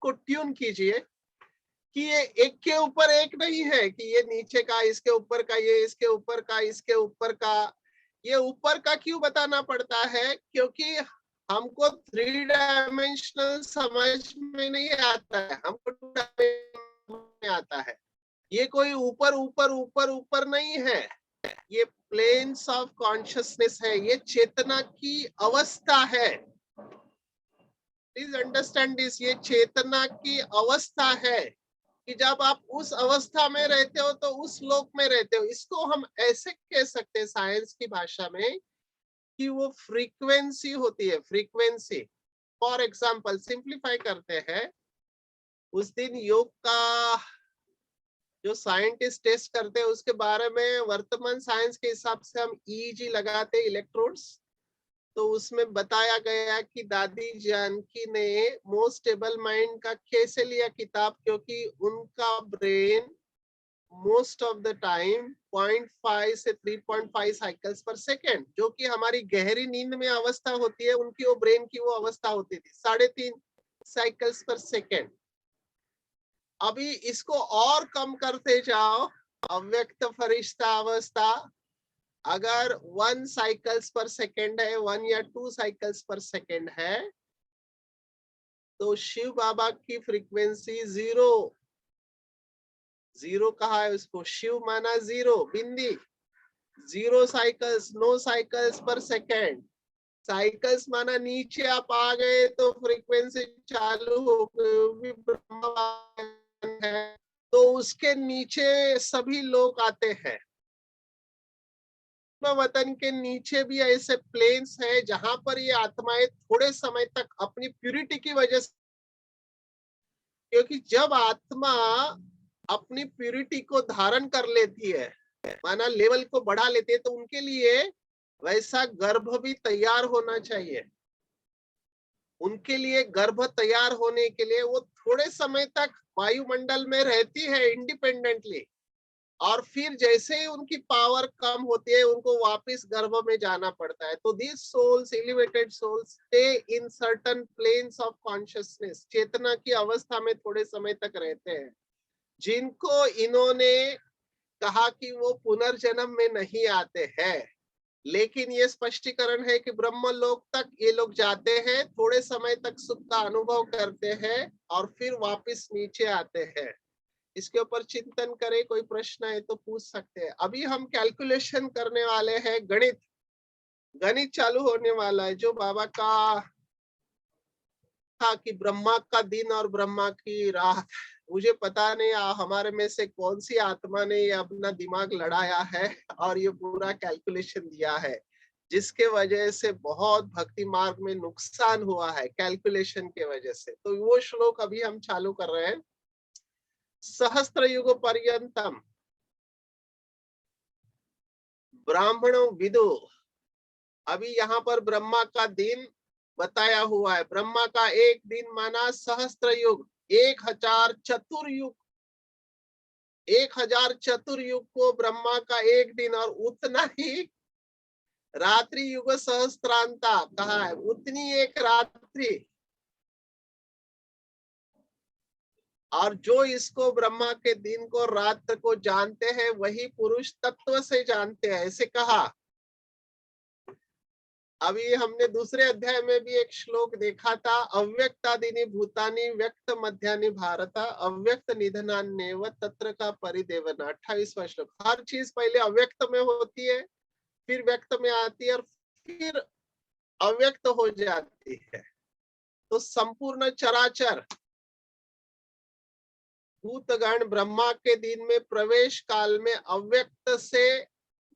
को ट्यून कीजिए कि ये एक के ऊपर एक नहीं है कि ये नीचे का इसके ऊपर का, ये इसके ऊपर का इसके ऊपर का। ये ऊपर का क्यों बताना पड़ता है? क्योंकि हमको 3 डायमेंशनल समझ में नहीं आता है, हमको 2 डायमेंशनल में आता है। ये कोई ऊपर ऊपर ऊपर ऊपर नहीं है, ये प्लेन्स ऑफ कॉन्शियसनेस है, ये चेतना की अवस्था है। प्लीज अंडरस्टैंड दिस, ये चेतना की अवस्था है कि जब आप उस अवस्था में रहते हो तो उस लोक में रहते हो। इसको हम ऐसे कह सकते हैं साइंस की भाषा में कि वो फ्रीक्वेंसी होती है, फ्रीक्वेंसी। फॉर एग्जाम्पल सिंप्लीफाई करते हैं, उस दिन योग का जो साइंटिस्ट टेस्ट करते हैं उसके बारे में वर्तमान साइंस के हिसाब से हम ईईजी लगाते हैं, इलेक्ट्रोड्स। तो उसमें बताया गया कि दादी जानकी ने मोस्ट स्टेबल माइंड का कैसे लिया किताब, क्योंकि उनका brain most of the time 0.5 से 3.5 साइकिल्स पर सेकेंड, जो कि हमारी गहरी नींद में अवस्था होती है, उनकी वो ब्रेन की वो अवस्था होती थी 3.5 साइकिल्स पर सेकेंड। अभी इसको और कम करते जाओ, अव्यक्त फरिश्ता अवस्था अगर 1 साइकिल्स पर सेकेंड है, 1 या 2 साइकिल्स पर सेकेंड है, तो शिव बाबा की फ्रीक्वेंसी 0 0 कहा है उसको, शिव माना 0 बिंदी, 0 साइकिल्स, नो साइकिल्स पर सेकेंड। साइकिल्स माना नीचे आप आ गए तो फ्रीक्वेंसी चालू हो गई, ब्रह्म है तो उसके नीचे सभी लोग आते हैं। वतन के नीचे भी ऐसे प्लेन्स है जहां पर ये आत्माएं थोड़े समय तक अपनी प्यूरिटी की वजह से, क्योंकि जब आत्मा अपनी प्यूरिटी को धारण कर लेती है, माना लेवल को बढ़ा लेती है, तो उनके लिए वैसा गर्भ भी तैयार होना चाहिए। उनके लिए गर्भ तैयार होने के लिए वो थोड़े समय तक वायुमंडल में रहती है इंडिपेंडेंटली, और फिर जैसे ही उनकी पावर कम होती है उनको वापस गर्भ में जाना पड़ता है। तो this souls, elevated souls stay in certain planes of consciousness, चेतना की अवस्था में थोड़े समय तक रहते हैं, जिनको इन्होंने कहा कि वो पुनर्जन्म में नहीं आते हैं। लेकिन ये स्पष्टीकरण है कि ब्रह्म लोक तक ये लोग जाते हैं, थोड़े समय तक सुख का अनुभव करते हैं और फिर वापस नीचे आते हैं। इसके ऊपर चिंतन करें, कोई प्रश्न है तो पूछ सकते हैं। अभी हम कैलकुलेशन करने वाले हैं, गणित गणित चालू होने वाला है। जो बाबा का था कि ब्रह्मा का दिन और ब्रह्मा की रात, मुझे पता नहीं हमारे में से कौन सी आत्मा ने ये अपना दिमाग लड़ाया है और ये पूरा कैलकुलेशन दिया है, जिसके वजह से बहुत भक्ति मार्ग में नुकसान हुआ है कैलकुलेशन के वजह से। तो वो श्लोक अभी हम चालू कर रहे हैं। सहस्त्र युग पर्यंतम ब्राह्मणों विदु। अभी यहाँ पर ब्रह्मा का दिन बताया हुआ है। ब्रह्मा का एक दिन माना सहस्त्र युग, 1000 चतुर्युग, 1000 चतुर्युग को ब्रह्मा का एक दिन, और उतना ही रात्रि युग सहस्त्रांता कहा है, उतनी एक रात्रि। और जो इसको ब्रह्मा के दिन को रात्र को जानते हैं वही पुरुष तत्व से जानते हैं, ऐसे कहा। अभी हमने दूसरे अध्याय में भी एक श्लोक देखा था, अव्यक्तादीनि भूतानि व्यक्त मध्यानि भारत अव्यक्त निधनान्येव तत्र का परिदेवना। 28वां श्लोक। हर चीज पहले अव्यक्त में होती है, फिर व्यक्त में आती है, और फिर अव्यक्त हो जाती है। तो संपूर्ण चराचर भूतगण ब्रह्मा के दिन में प्रवेश काल में अव्यक्त से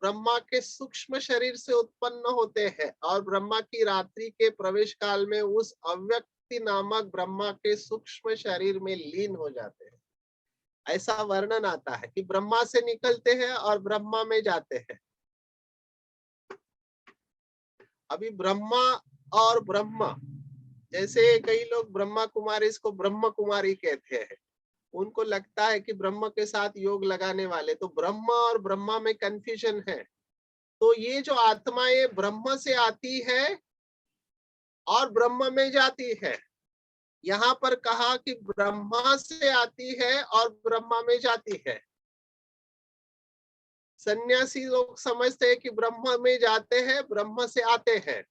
ब्रह्मा के सूक्ष्म शरीर से उत्पन्न होते हैं, और ब्रह्मा की रात्रि के प्रवेश काल में उस अव्यक्ति नामक ब्रह्मा के सूक्ष्म शरीर में लीन हो जाते हैं। ऐसा वर्णन आता है कि ब्रह्मा से निकलते हैं और ब्रह्मा में जाते हैं। अभी ब्रह्मा और ब्रह्मा, जैसे कई लोग ब्रह्मा कुमारी इसको ब्रह्म कुमारी कहते हैं, उनको लगता है कि ब्रह्म के साथ योग लगाने वाले, तो ब्रह्म और ब्रह्मा में कंफ्यूजन है। तो ये जो आत्माएं ब्रह्म से आती है और ब्रह्म में जाती है, यहाँ पर कहा कि ब्रह्मा से आती है और ब्रह्मा में जाती है। सन्यासी लोग समझते हैं कि ब्रह्म में जाते हैं, ब्रह्म से आते हैं।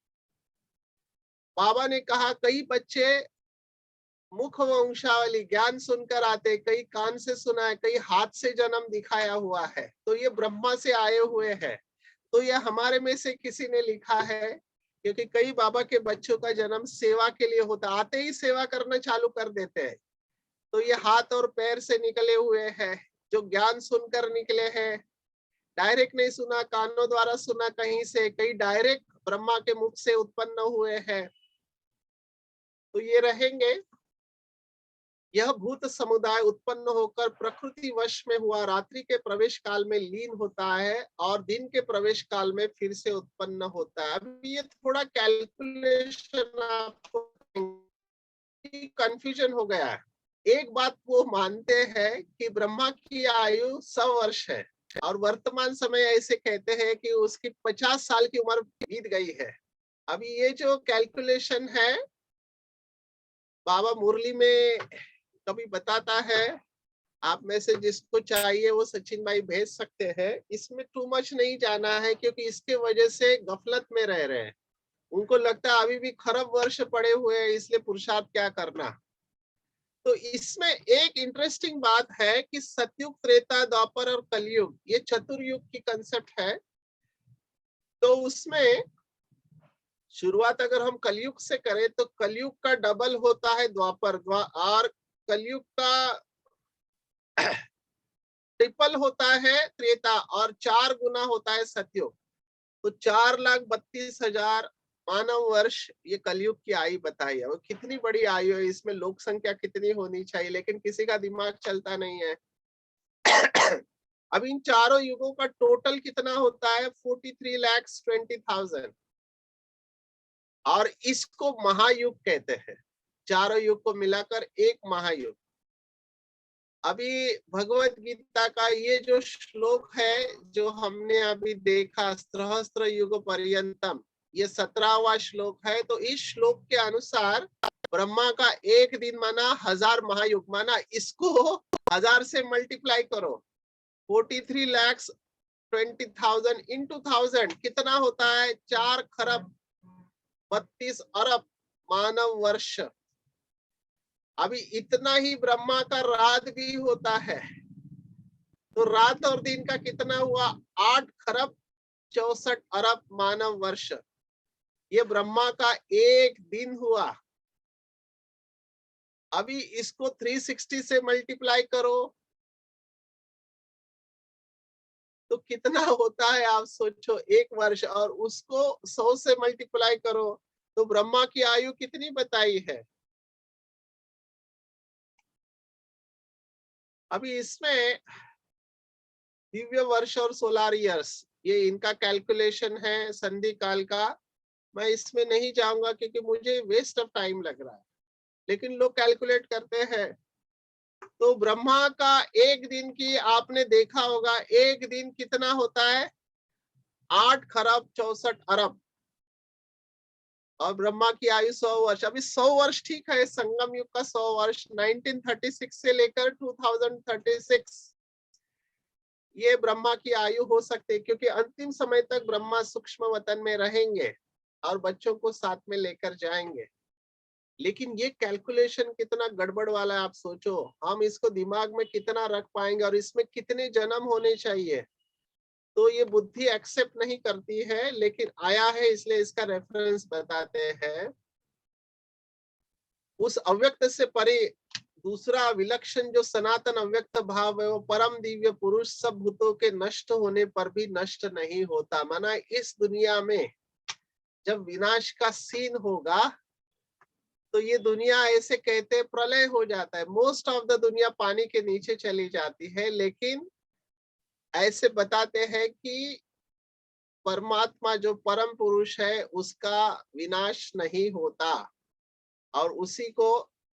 बाबा ने कहा कई बच्चे मुख वंशावली ज्ञान सुनकर आते, कई कान से सुना है, कई हाथ से जन्म दिखाया हुआ है, तो ये ब्रह्मा से आए हुए हैं। तो ये हमारे में से किसी ने लिखा है, क्योंकि कई बाबा के बच्चों का जन्म सेवा के लिए होता, आते ही सेवा करना चालू कर देते हैं। तो ये हाथ और पैर से निकले हुए हैं, जो ज्ञान सुनकर निकले हैं। डायरेक्ट नहीं सुना, कानों द्वारा सुना कहीं से, कई डायरेक्ट ब्रह्मा के मुख से उत्पन्न हुए हैं। तो ये रहेंगे। यह भूत समुदाय उत्पन्न होकर प्रकृति वश में हुआ रात्रि के प्रवेश काल में लीन होता है और दिन के प्रवेश काल में फिर से उत्पन्न होता है। अभी ये थोड़ा कैलकुलेशन आपको कंफ्यूजन हो गया है। एक बात वो मानते हैं कि ब्रह्मा की आयु 100 वर्ष है, और वर्तमान समय ऐसे कहते हैं कि उसकी 50 साल की उम्र बीत गई है। अभी ये जो कैलकुलेशन है, बाबा मुरली में कभी बताता है, आप में से जिसको चाहिए वो सचिन भाई भेज सकते हैं। इसमें टू मच नहीं जाना है, क्योंकि इसके वजह से गफलत में रह रहे हैं। उनको लगता है अभी भी खरब वर्ष पड़े हुए हैं, इसलिए पुरुषार्थ क्या करना। तो इसमें एक इंटरेस्टिंग बात है कि सतयुग, त्रेता, द्वापर और कलयुग, ये चतुर्युग की कंसेप्ट है। तो उसमें शुरुआत अगर हम कलयुग से करें तो कलयुग का डबल होता है द्वापर, और कलयुग का ट्रिपल होता है त्रेता, और 4 गुना होता है सतयुग। तो 4,32,000 मानव वर्ष ये कलयुग की आयु बताई है। वो कितनी बड़ी आयु है, इसमें लोक संख्या कितनी होनी चाहिए, लेकिन किसी का दिमाग चलता नहीं है। अब इन चारों युगों का टोटल कितना होता है, 43,20,000, और इसको महायुग कहते हैं। चारों युग को मिलाकर एक महायुग। अभी भगवत गीता का ये जो श्लोक है, जो हमने अभी देखा, सहस्त्र युग पर्यंतम, ये 17वां श्लोक है। तो इस श्लोक के अनुसार ब्रह्मा का एक दिन माना 1000 महायुग माना, इसको 1000 से मल्टीप्लाई करो, 43,20,000 इंटू 1000 कितना होता है, 4,32,00,000,000 मानव वर्ष। अभी इतना ही ब्रह्मा का रात भी होता है, तो रात और दिन का कितना हुआ? 8 खरब 64 अरब मानव वर्ष। ये ब्रह्मा का एक दिन हुआ। अभी इसको 360 से मल्टीप्लाई करो तो कितना होता है आप सोचो, एक वर्ष। और उसको 100 से मल्टीप्लाई करो तो ब्रह्मा की आयु कितनी बताई है? अभी इसमें दिव्य वर्ष और सोलार ईयर्स, ये इनका कैलकुलेशन है संधि काल का। मैं इसमें नहीं जाऊंगा क्योंकि मुझे वेस्ट ऑफ टाइम लग रहा है, लेकिन लोग कैलकुलेट करते हैं। तो ब्रह्मा का एक दिन की आपने देखा होगा, एक दिन कितना होता है? 8 खरब 64 अरब। और ब्रह्मा की आयु 100 वर्ष। अभी 100 वर्ष ठीक है, संगम युग का 100 वर्ष 1936 से लेकर 2036 ये ब्रह्मा की आयु हो सकती है, क्योंकि अंतिम समय तक ब्रह्मा सूक्ष्म वतन में रहेंगे और बच्चों को साथ में लेकर जाएंगे। लेकिन ये कैलकुलेशन कितना गड़बड़ वाला है आप सोचो, हम इसको दिमाग में कितना रख पाएंगे और इसमें कितने जन्म होने चाहिए? तो ये बुद्धि एक्सेप्ट नहीं करती है, लेकिन आया है इसलिए इसका रेफरेंस बताते हैं। उस अव्यक्त से परे दूसरा विलक्षण जो सनातन अव्यक्त भाव है, वो परम दिव्य पुरुष सब भूतों के नष्ट होने पर भी नष्ट नहीं होता। माना इस दुनिया में जब विनाश का सीन होगा तो ये दुनिया ऐसे कहते प्रलय हो जाता है, मोस्ट ऑफ द दुनिया पानी के नीचे चली जाती है। लेकिन ऐसे बताते हैं कि परमात्मा जो परम पुरुष है उसका विनाश नहीं होता, और उसी को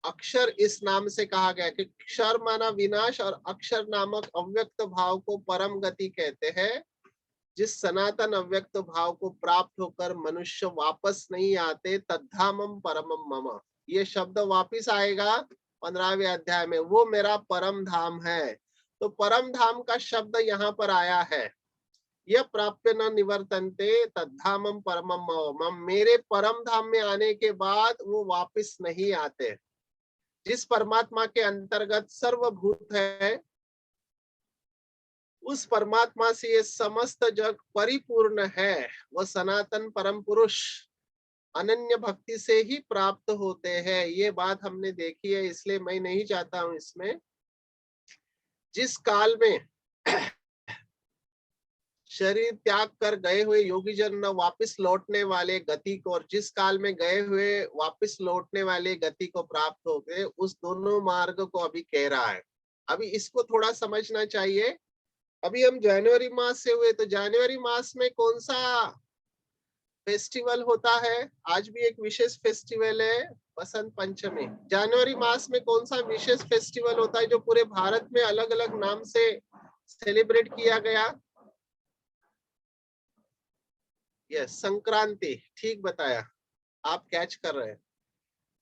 अक्षर इस नाम से कहा गया कि क्षर माना विनाश और अक्षर नामक अव्यक्त भाव को परम गति कहते हैं। जिस सनातन अव्यक्त भाव को प्राप्त होकर मनुष्य वापस नहीं आते, तद्धामम परमम मम, ये शब्द वापिस आएगा 15वें अध्याय में, वो मेरा परम धाम है। तो परम धाम का शब्द यहाँ पर आया है, यह प्राप्य न निवर्तन्ते तद्धामम परमम मम, मेरे परम धाम में आने के बाद वो वापिस नहीं आते। जिस परमात्मा के अंतर्गत सर्वभूत है, उस परमात्मा से ये समस्त जग परिपूर्ण है। वह सनातन परम पुरुष अनन्य भक्ति से ही प्राप्त होते हैं। ये बात हमने देखी है, इसलिए मैं नहीं चाहता हूं इसमें। जिस काल में शरीर त्याग कर गए हुए योगी जन न वापिस लौटने वाले गति को, और जिस काल में गए हुए वापिस लौटने वाले गति को प्राप्त हो गए, उस दोनों मार्ग को अभी कह रहा है। अभी इसको थोड़ा समझना चाहिए। अभी हम जनवरी मास से हुए, तो जनवरी मास में कौन सा फेस्टिवल होता है? आज भी एक विशेष फेस्टिवल है बसंत पंचमी। जनवरी मास में कौन सा विशेष फेस्टिवल होता है जो पूरे भारत में अलग अलग नाम से सेलिब्रेट किया गया? यस, संक्रांति, ठीक बताया, आप कैच कर रहे हैं।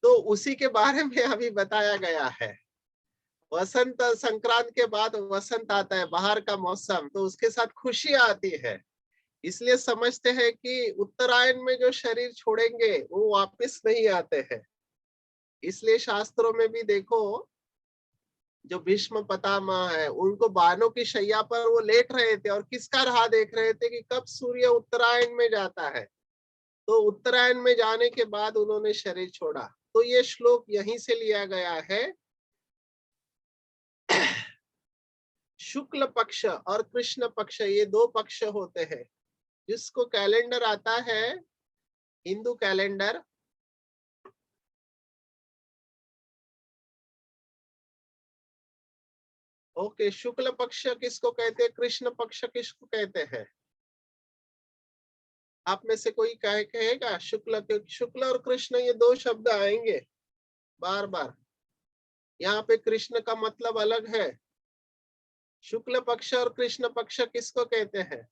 तो उसी के बारे में अभी बताया गया है। वसंत संक्रांत के बाद वसंत आता है, बाहर का मौसम, तो उसके साथ खुशी आती है। इसलिए समझते हैं कि उत्तरायण में जो शरीर छोड़ेंगे वो वापस नहीं आते हैं। इसलिए शास्त्रों में भी देखो, जो भीष्म पितामह है, उनको बाणों की शैया पर वो लेट रहे थे और किसका राह देख रहे थे कि कब सूर्य उत्तरायण में जाता है। तो उत्तरायण में जाने के बाद उन्होंने शरीर छोड़ा। तो ये श्लोक यहीं से लिया गया है। शुक्ल पक्ष और कृष्ण पक्ष, ये दो पक्ष होते हैं। जिसको कैलेंडर आता है, हिंदू कैलेंडर, ओके, शुक्ल पक्ष किसको कहते हैं, कृष्ण पक्ष किसको कहते हैं? आप में से कोई कहेगा शुक्ल, क्योंकि शुक्ल और कृष्ण ये दो शब्द आएंगे बार बार। यहाँ पे कृष्ण का मतलब अलग है। शुक्ल पक्ष और कृष्ण पक्ष किसको कहते हैं?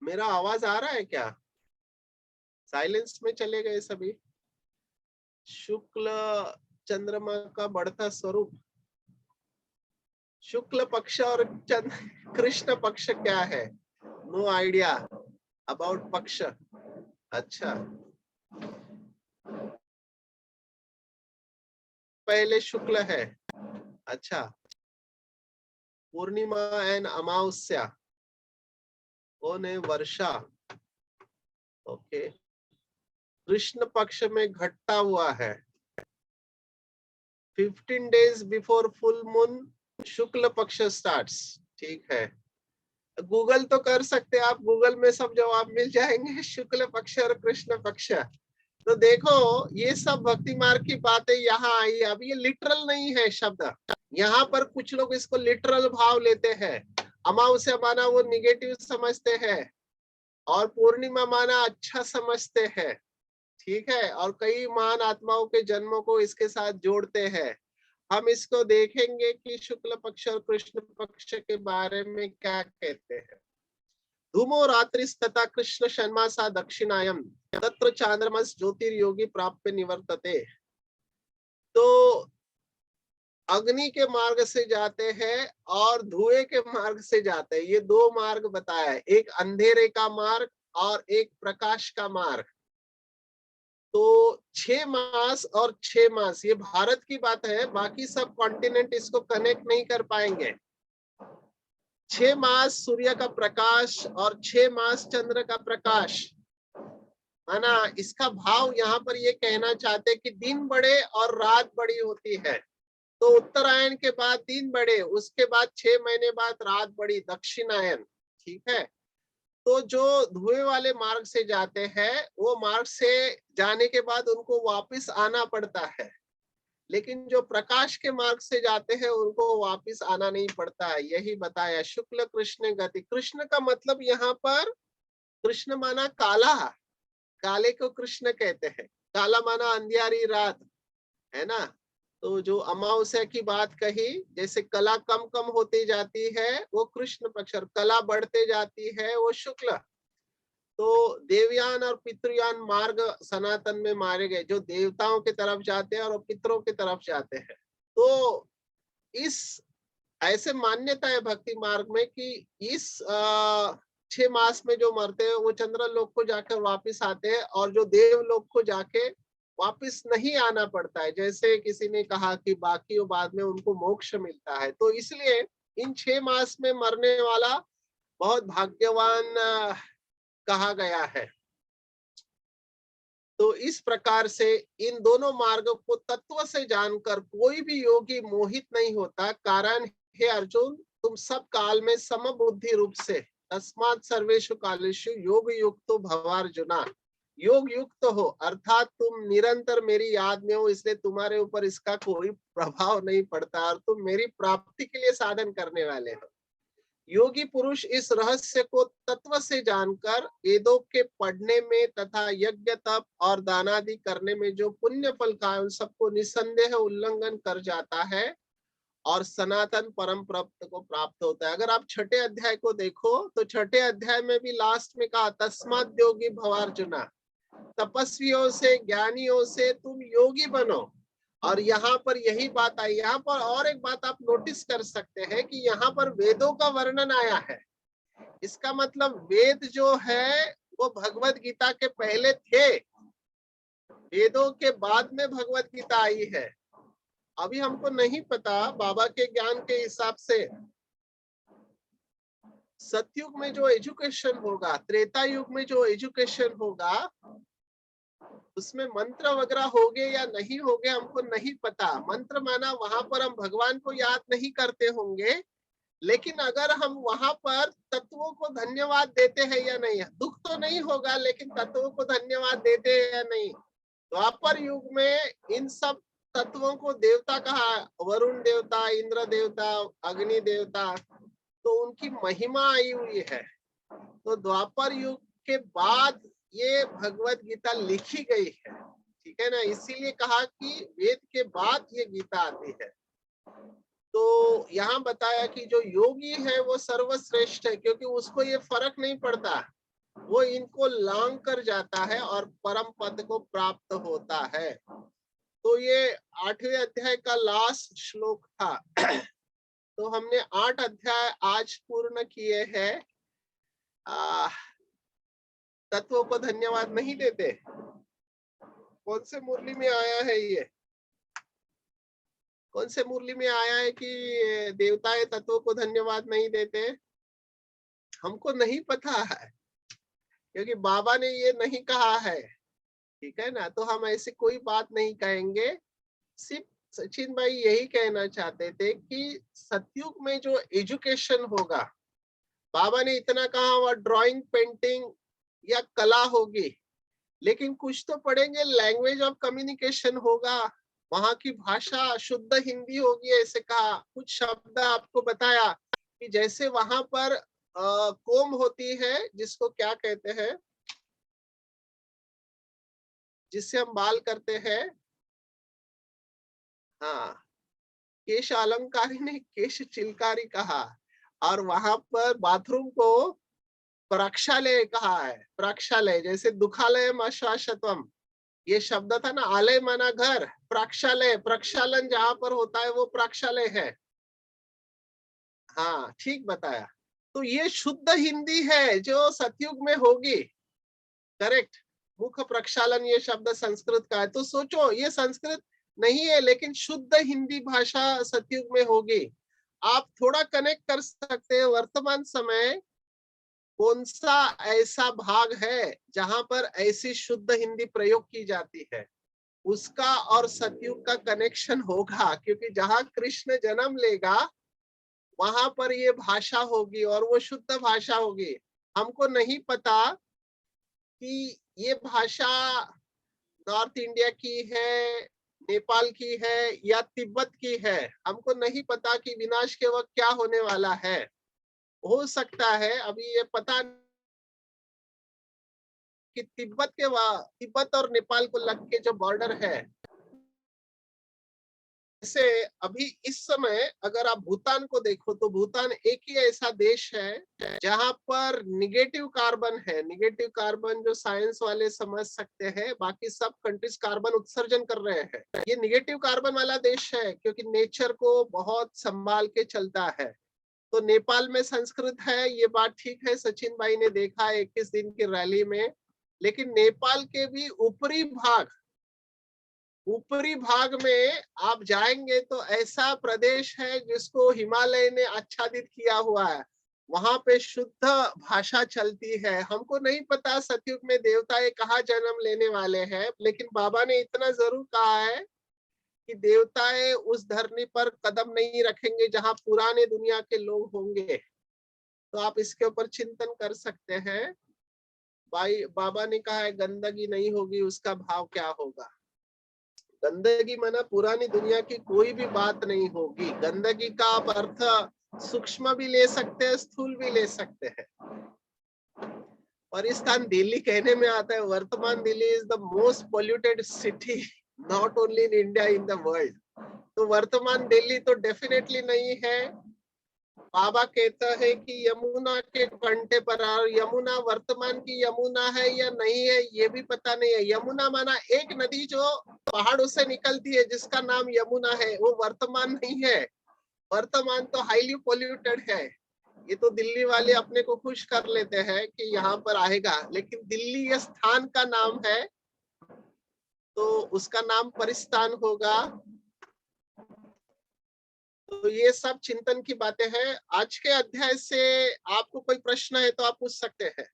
मेरा आवाज आ रहा है क्या? साइलेंस में चले गए सभी। शुक्ल चंद्रमा का बढ़ता स्वरूप, शुक्ल पक्ष और कृष्ण पक्ष क्या है? नो आइडिया अबाउट पक्ष। अच्छा, पहले शुक्ल है। अच्छा, पूर्णिमा एंड अमावस्या, कौन है? वर्षा। ओके, कृष्ण पक्ष में घटता हुआ है। 15 days बिफोर फुल मून शुक्ल पक्ष स्टार्ट्स। ठीक है, गूगल तो कर सकते हैं आप, गूगल में सब जवाब मिल जाएंगे। शुक्ल पक्ष और कृष्ण पक्ष। तो देखो, ये सब भक्ति मार्ग की बातें यहाँ आई। अब ये लिटरल नहीं है शब्द, यहाँ पर कुछ लोग इसको लिटरल भाव लेते हैं। अमावस्या माना वो निगेटिव समझते हैं, और पूर्णिमा माना अच्छा समझते हैं। ठीक है, और कई महान आत्माओं के जन्मों को इसके साथ जोड़ते हैं। हम इसको देखेंगे कि शुक्ल पक्ष और कृष्ण पक्ष के बारे में क्या कहते हैं। धूमो रात्रिस तथा कृष्ण षण्मासा दक्षिणायम तत्र चांद्रमस ज्योतिर्योगी प्राप्य निवर्तते। तो अग्नि के मार्ग से जाते हैं और धुएं के मार्ग से जाते हैं। ये दो मार्ग बताया है, एक अंधेरे का मार्ग और एक प्रकाश का मार्ग। तो 6 मास और 6 मास, ये भारत की बात है, बाकी सब कॉन्टिनेंट इसको कनेक्ट नहीं कर पाएंगे। 6 मास सूर्य का प्रकाश और 6 मास चंद्र का प्रकाश, है ना। इसका भाव यहाँ पर ये कहना चाहते हैं कि दिन बड़े और रात बड़ी होती है। तो उत्तरायण के बाद दिन बड़े, उसके बाद 6 महीने बाद रात बड़ी, दक्षिणायन। ठीक है, तो जो धुएं वाले मार्ग से जाते हैं, वो मार्ग से जाने के बाद उनको वापस आना पड़ता है। लेकिन जो प्रकाश के मार्ग से जाते हैं, उनको वापस आना नहीं पड़ता है। यही बताया शुक्ल कृष्ण गति। कृष्ण का मतलब यहाँ पर, कृष्ण माना काला, काले को कृष्ण कहते हैं। काला माना अंधियारी रात, है ना। तो जो अमावस्या की बात कही, जैसे कला कम कम होती जाती है वो कृष्ण पक्ष, और कला बढ़ते जाती है वो शुक्ल। तो देवयान और पितृयान मार्ग सनातन में मारे गए, जो देवताओं की तरफ जाते हैं और पितरों की तरफ जाते हैं। तो इस ऐसे मान्यता है भक्ति मार्ग में कि इस 6 मास में जो मरते हैं वो चंद्र लोक को जाकर वापिस आते हैं, और जो देव लोक को जाके वापिस नहीं आना पड़ता है। जैसे किसी ने कहा कि बाकी बाद में उनको मोक्ष मिलता है। तो इसलिए इन 6 मास में मरने वाला बहुत भाग्यवान कहा गया है। तो इस प्रकार से इन दोनों मार्गों को तत्व से जानकर कोई भी योगी मोहित नहीं होता। कारण हे अर्जुन, तुम सब काल में समबुद्धि रूप से, तस्मात् सर्वेषु कालेषु योग युक्तो भवार्जुना। योग युक्त हो अर्थात तुम निरंतर मेरी याद में हो, इसलिए तुम्हारे ऊपर इसका कोई प्रभाव नहीं पड़ता, और तुम मेरी प्राप्ति के लिए साधन करने वाले हो। योगी पुरुष इस रहस्य को तत्व से जानकर वेदों के पढ़ने में तथा यज्ञ तप और दानादि करने में जो पुण्य फल का है, उन सबको निसंदेह उल्लंघन कर जाता है और सनातन परम प्राप्त को प्राप्त होता है। अगर आप 6ठे अध्याय को देखो तो 6ठे अध्याय में भी लास्ट में कहा, तस्मात् योगी भवार्जुना, तपस्वियों से ज्ञानियों से तुम योगी बनो। और यहाँ पर यही बात आई। यहाँ पर और एक बात आप नोटिस कर सकते हैं कि यहाँ पर वेदों का वर्णन आया है। इसका मतलब वेद जो है वो भगवत गीता के पहले थे, वेदों के बाद में भगवत गीता आई है। अभी हमको नहीं पता, बाबा के ज्ञान के हिसाब से सतयुग में जो एजुकेशन होगा, त्रेता युग में जो एजुकेशन होगा, उसमें मंत्र वगैरह होंगे या नहीं होंगे हमको नहीं पता। मंत्र माना वहां पर हम भगवान को याद नहीं करते होंगे, लेकिन अगर हम वहां पर तत्वों को धन्यवाद देते हैं या नहीं, दुख तो नहीं होगा लेकिन तत्वों को धन्यवाद देते हैं या नहीं। द्वापर युग में इन सब तत्वों को देवता कहा, वरुण देवता, इंद्र देवता, अग्नि देवता, तो उनकी महिमा आई हुई है। तो द्वापर युग के बाद ये भगवत गीता लिखी गई है, ठीक है ना। इसीलिए कहा कि वेद के बाद ये गीता आती है। तो यहाँ बताया कि जो योगी है वो सर्वश्रेष्ठ है, क्योंकि उसको ये फर्क नहीं पड़ता, वो इनको लांग कर जाता है और परम पद को प्राप्त होता है। तो ये 8वें अध्याय का लास्ट श्लोक था। तो हमने 8 अध्याय आज पूर्ण किए हैं। तत्वों को धन्यवाद नहीं देते। कौन से मुरली में आया है ये? कौन से मुरली में आया है कि देवताएं तत्वों को धन्यवाद नहीं देते? हमको नहीं पता है, क्योंकि बाबा ने ये नहीं कहा है, ठीक है ना। तो हम ऐसे कोई बात नहीं कहेंगे। सिर्फ सचिन भाई यही कहना चाहते थे कि सतयुग में जो एजुकेशन होगा, बाबा ने इतना कहा वह ड्राइंग, पेंटिंग या कला होगी, लेकिन कुछ तो पढ़ेंगे, लैंग्वेज ऑफ कम्युनिकेशन होगा, वहां की भाषा शुद्ध हिंदी होगी, ऐसे कहा। कुछ शब्द आपको बताया कि जैसे वहां पर कोम होती है, जिसको क्या कहते हैं, जिससे हम बाल करते हैं, हाँ, केश अलंकारी ने केश चिलकारी कहा, और वहां पर बाथरूम को प्रक्षालय कहा है। प्रक्षालय, जैसे दुखालय अश्वाशतम, ये शब्द था ना, आलय माना घर, प्रक्षालय, प्रक्षालन जहां पर होता है वो प्रक्षालय है। हाँ, ठीक बताया। तो ये शुद्ध हिंदी है जो सतयुग में होगी, करेक्ट। मुख प्रक्षालन ये शब्द संस्कृत का है, तो सोचो ये संस्कृत नहीं है, लेकिन शुद्ध हिंदी भाषा सतयुग में होगी। आप थोड़ा कनेक्ट कर सकते हैं, वर्तमान समय कौन सा ऐसा भाग है जहां पर ऐसी शुद्ध हिंदी प्रयोग की जाती है, उसका और सतयुग का कनेक्शन होगा, क्योंकि जहां कृष्ण जन्म लेगा वहां पर ये भाषा होगी और वो शुद्ध भाषा होगी। हमको नहीं पता कि ये भाषा नॉर्थ इंडिया की है, नेपाल की है या तिब्बत की है। हमको नहीं पता कि विनाश के वक्त क्या होने वाला है। हो सकता है अभी ये पता कि तिब्बत और नेपाल को लग के जो बॉर्डर है, जैसे अभी इस समय अगर आप भूटान को देखो तो भूटान एक ही ऐसा देश है जहां पर निगेटिव कार्बन है। निगेटिव कार्बन जो साइंस वाले समझ सकते हैं, बाकी सब कंट्रीज कार्बन उत्सर्जन कर रहे हैं। ये निगेटिव कार्बन वाला देश है क्योंकि नेचर को बहुत संभाल के चलता है। तो नेपाल में संस्कृत है, ये बात ठीक है, सचिन भाई ने देखा 21 दिन की रैली में। लेकिन नेपाल के भी ऊपरी भाग में आप जाएंगे तो ऐसा प्रदेश है जिसको हिमालय ने आच्छादित किया हुआ है, वहां पे शुद्ध भाषा चलती है। हमको नहीं पता सतयुग में देवताएं कहाँ जन्म लेने वाले हैं, लेकिन बाबा ने इतना जरूर कहा है कि देवताएं उस धरती पर कदम नहीं रखेंगे जहां पुराने दुनिया के लोग होंगे। तो आप इसके ऊपर चिंतन कर सकते हैं। भाई बाबा ने कहा है गंदगी नहीं होगी, उसका भाव क्या होगा। गंदगी माना पुरानी दुनिया की कोई भी बात नहीं होगी। गंदगी का आप अर्थ सूक्ष्म भी ले सकते हैं, स्थूल भी ले सकते हैं। पाकिस्तान दिल्ली कहने में आता है, वर्तमान Delhi is the most polluted city not only in India, in the world. तो वर्तमान दिल्ली तो डेफिनेटली नहीं है। बाबा कहता है कि यमुना के कंठे पर, और यमुना वर्तमान की यमुना है या नहीं है ये भी पता नहीं है। यमुना माना एक नदी जो पहाड़ों से निकलती है जिसका नाम यमुना है, वो वर्तमान नहीं है। वर्तमान तो हाईली पोल्यूटेड है। ये तो दिल्ली वाले अपने को खुश कर लेते हैं कि यहाँ पर आएगा, लेकिन दिल्ली ये स्थान का नाम है, तो उसका नाम परिस्तान होगा। तो ये सब चिंतन की बातें हैं। आज के अध्याय से आपको कोई प्रश्न है तो आप पूछ सकते हैं,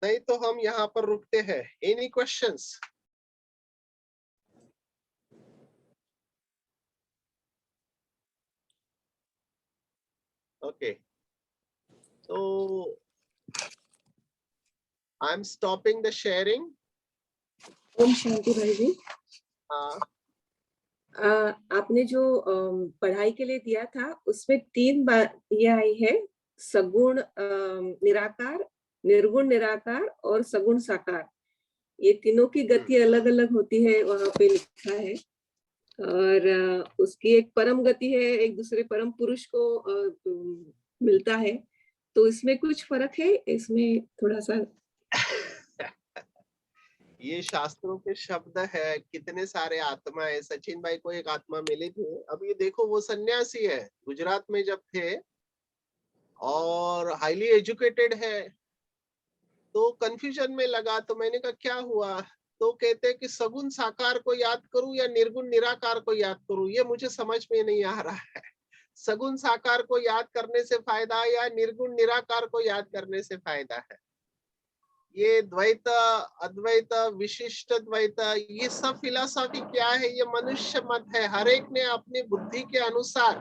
नहीं तो हम यहाँ पर रुकते हैं। Any questions? ओके, तो I am stopping the sharing. Om शांति भाई जी। हाँ, आपने जो पढ़ाई के लिए दिया था उसमें 3 बार ये आई है, सगुण निराकार, निर्गुण निराकार और सगुण साकार। ये तीनों की गति अलग अलग होती है, वहां पे लिखा है। और उसकी एक परम गति है, एक दूसरे परम पुरुष को मिलता है। तो इसमें कुछ फर्क है, इसमें थोड़ा सा ये शास्त्रों के शब्द है। कितने सारे आत्मा है। सचिन भाई को एक आत्मा मिली थी। अब ये देखो, वो सन्यासी है, गुजरात में जब थे और हाईली एजुकेटेड है। तो कंफ्यूजन में लगा, तो मैंने कहा क्या हुआ? तो कहते हैं कि सगुण साकार को याद करूं या निर्गुण निराकार को याद करूं, ये मुझे समझ में नहीं आ रहा है। सगुण साकार को याद करने से फायदा या निर्गुण निराकार को याद करने से फायदा है? ये द्वैत, अद्वैत, विशिष्ट द्वैत, ये सब फिलॉसफी क्या है? ये मनुष्य मत है। हर एक ने अपनी बुद्धि के अनुसार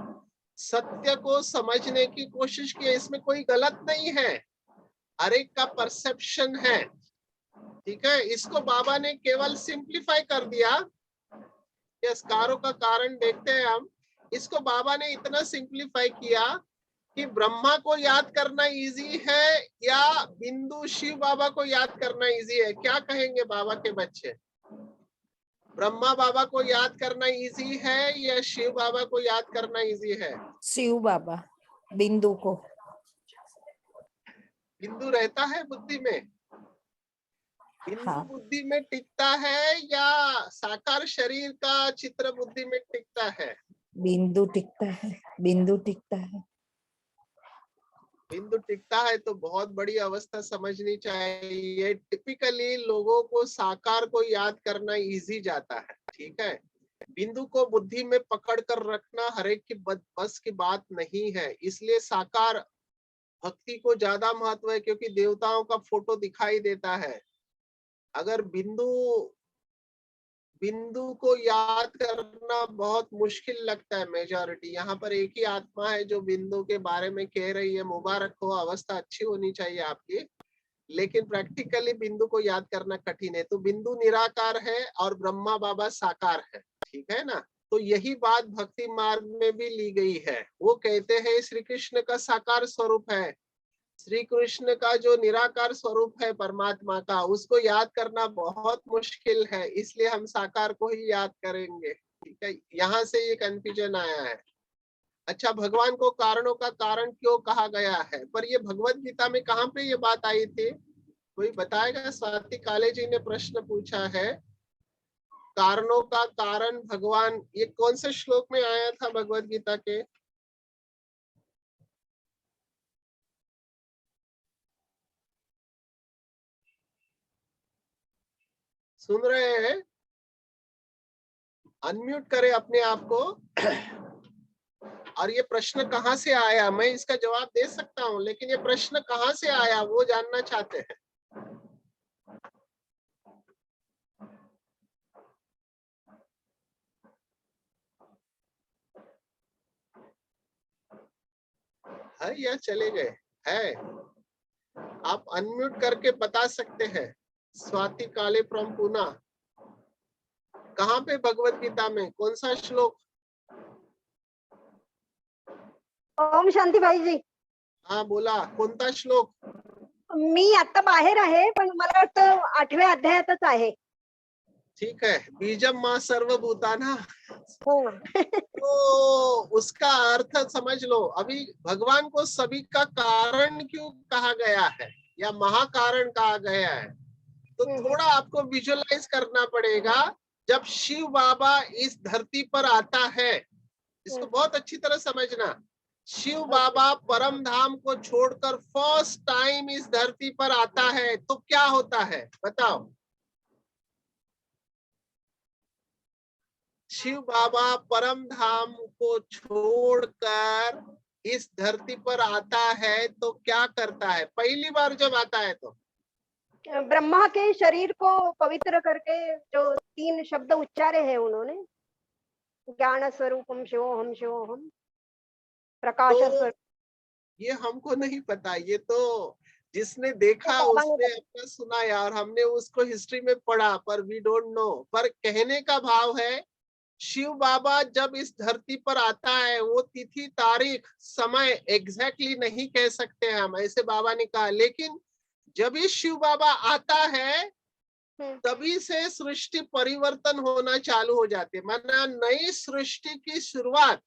सत्य को समझने की कोशिश की है। इसमें कोई गलत नहीं है, हर एक का परसेप्शन है। ठीक है, इसको बाबा ने केवल सिंप्लीफाई कर दिया। यस, कारों का कारण देखते हैं हम। इसको बाबा ने इतना सिंप्लीफाई किया कि ब्रह्मा को याद करना इजी है या बिंदु शिव बाबा को याद करना इजी है? क्या कहेंगे बाबा के बच्चे? ब्रह्मा बाबा को याद करना इजी है या शिव बाबा को याद करना इजी है? शिव बाबा, बिंदु को। बिंदु रहता है बुद्धि में, बिंदु हाँ। बुद्धि में टिकता है या साकार शरीर का चित्र बुद्धि में टिकता है? बिंदु टिकता है, बिंदु टिकता है। बिंदु टिकता है तो बहुत बड़ी अवस्था समझनी चाहिए। टिपिकली लोगों को साकार को याद करना इजी जाता है। ठीक है, बिंदु को बुद्धि में पकड़ कर रखना हर एक की बस की बात नहीं है। इसलिए साकार भक्ति को ज्यादा महत्व है, क्योंकि देवताओं का फोटो दिखाई देता है। अगर बिंदु को याद करना बहुत मुश्किल लगता है मेजॉरिटी। यहाँ पर एक ही आत्मा है जो बिंदु के बारे में कह रही है। मुबारक हो, अवस्था अच्छी होनी चाहिए आपकी। लेकिन प्रैक्टिकली बिंदु को याद करना कठिन है। तो बिंदु निराकार है और ब्रह्मा बाबा साकार है। ठीक है ना? तो यही बात भक्ति मार्ग में भी ली गई है। वो कहते हैं श्री कृष्ण का साकार स्वरूप है, श्री कृष्ण का जो निराकार स्वरूप है परमात्मा का, उसको याद करना बहुत मुश्किल है, इसलिए हम साकार को ही याद करेंगे। ठीक है, यहाँ से ये कंफ्यूजन आया है। अच्छा, भगवान को कारणों का कारण क्यों कहा गया है? पर ये भगवत गीता में कहाँ पे ये बात आई थी? कोई बताएगा? स्वाति काले जी ने प्रश्न पूछा है, कारणों का कारण भगवान, ये कौन से श्लोक में आया था भगवत गीता के? सुन रहे हैं? अनम्यूट करें अपने आप को। और ये प्रश्न कहाँ से आया? मैं इसका जवाब दे सकता हूँ, लेकिन ये प्रश्न कहाँ से आया वो जानना चाहते हैं। है या चले गए? है, आप अनम्यूट करके बता सकते हैं। स्वाति काले फ्रॉम पूना, कहाँ पे भगवत गीता में कौन सा श्लोक? ओम शांती भाईजी, हाँ बोला, कोणता श्लोक? मी आता बाहेर आहे, पण मला वाटतं 8व्या अध्यायातच आहे. ठीक है, बीजम माँ सर्वभूताना। हो. तो उसका अर्थ समझ लो। अभी भगवान को सभी का कारण क्यों कहा गया है या महाकारण कहा गया है? तो थोड़ा आपको विजुअलाइज करना पड़ेगा। जब शिव बाबा इस धरती पर आता है, इसको बहुत अच्छी तरह समझना। शिव बाबा परम धाम को छोड़कर फर्स्ट टाइम इस धरती पर आता है तो क्या होता है बताओ? शिव बाबा परम धाम को छोड़कर इस धरती पर आता है तो क्या करता है पहली बार जब आता है? तो ब्रह्मा के शरीर को पवित्र करके जो 3 शब्द उच्चारे हैं उन्होंने, ज्ञान स्वरूपम शिवोहम शिवोहम, प्रकाश तो स्वरूप। ये हमको नहीं पता, ये तो जिसने देखा उसने अपना सुनाया और हमने उसको हिस्ट्री में पढ़ा, पर वी डोंट नो। पर कहने का भाव है, शिव बाबा जब इस धरती पर आता है, वो तिथि तारीख समय एग्जैक्टली नहीं कह सकते हैं हम, ऐसे बाबा ने कहा। लेकिन जब ही शिव बाबा आता है तभी से सृष्टि परिवर्तन होना चालू हो जाती है। माना नई सृष्टि की शुरुआत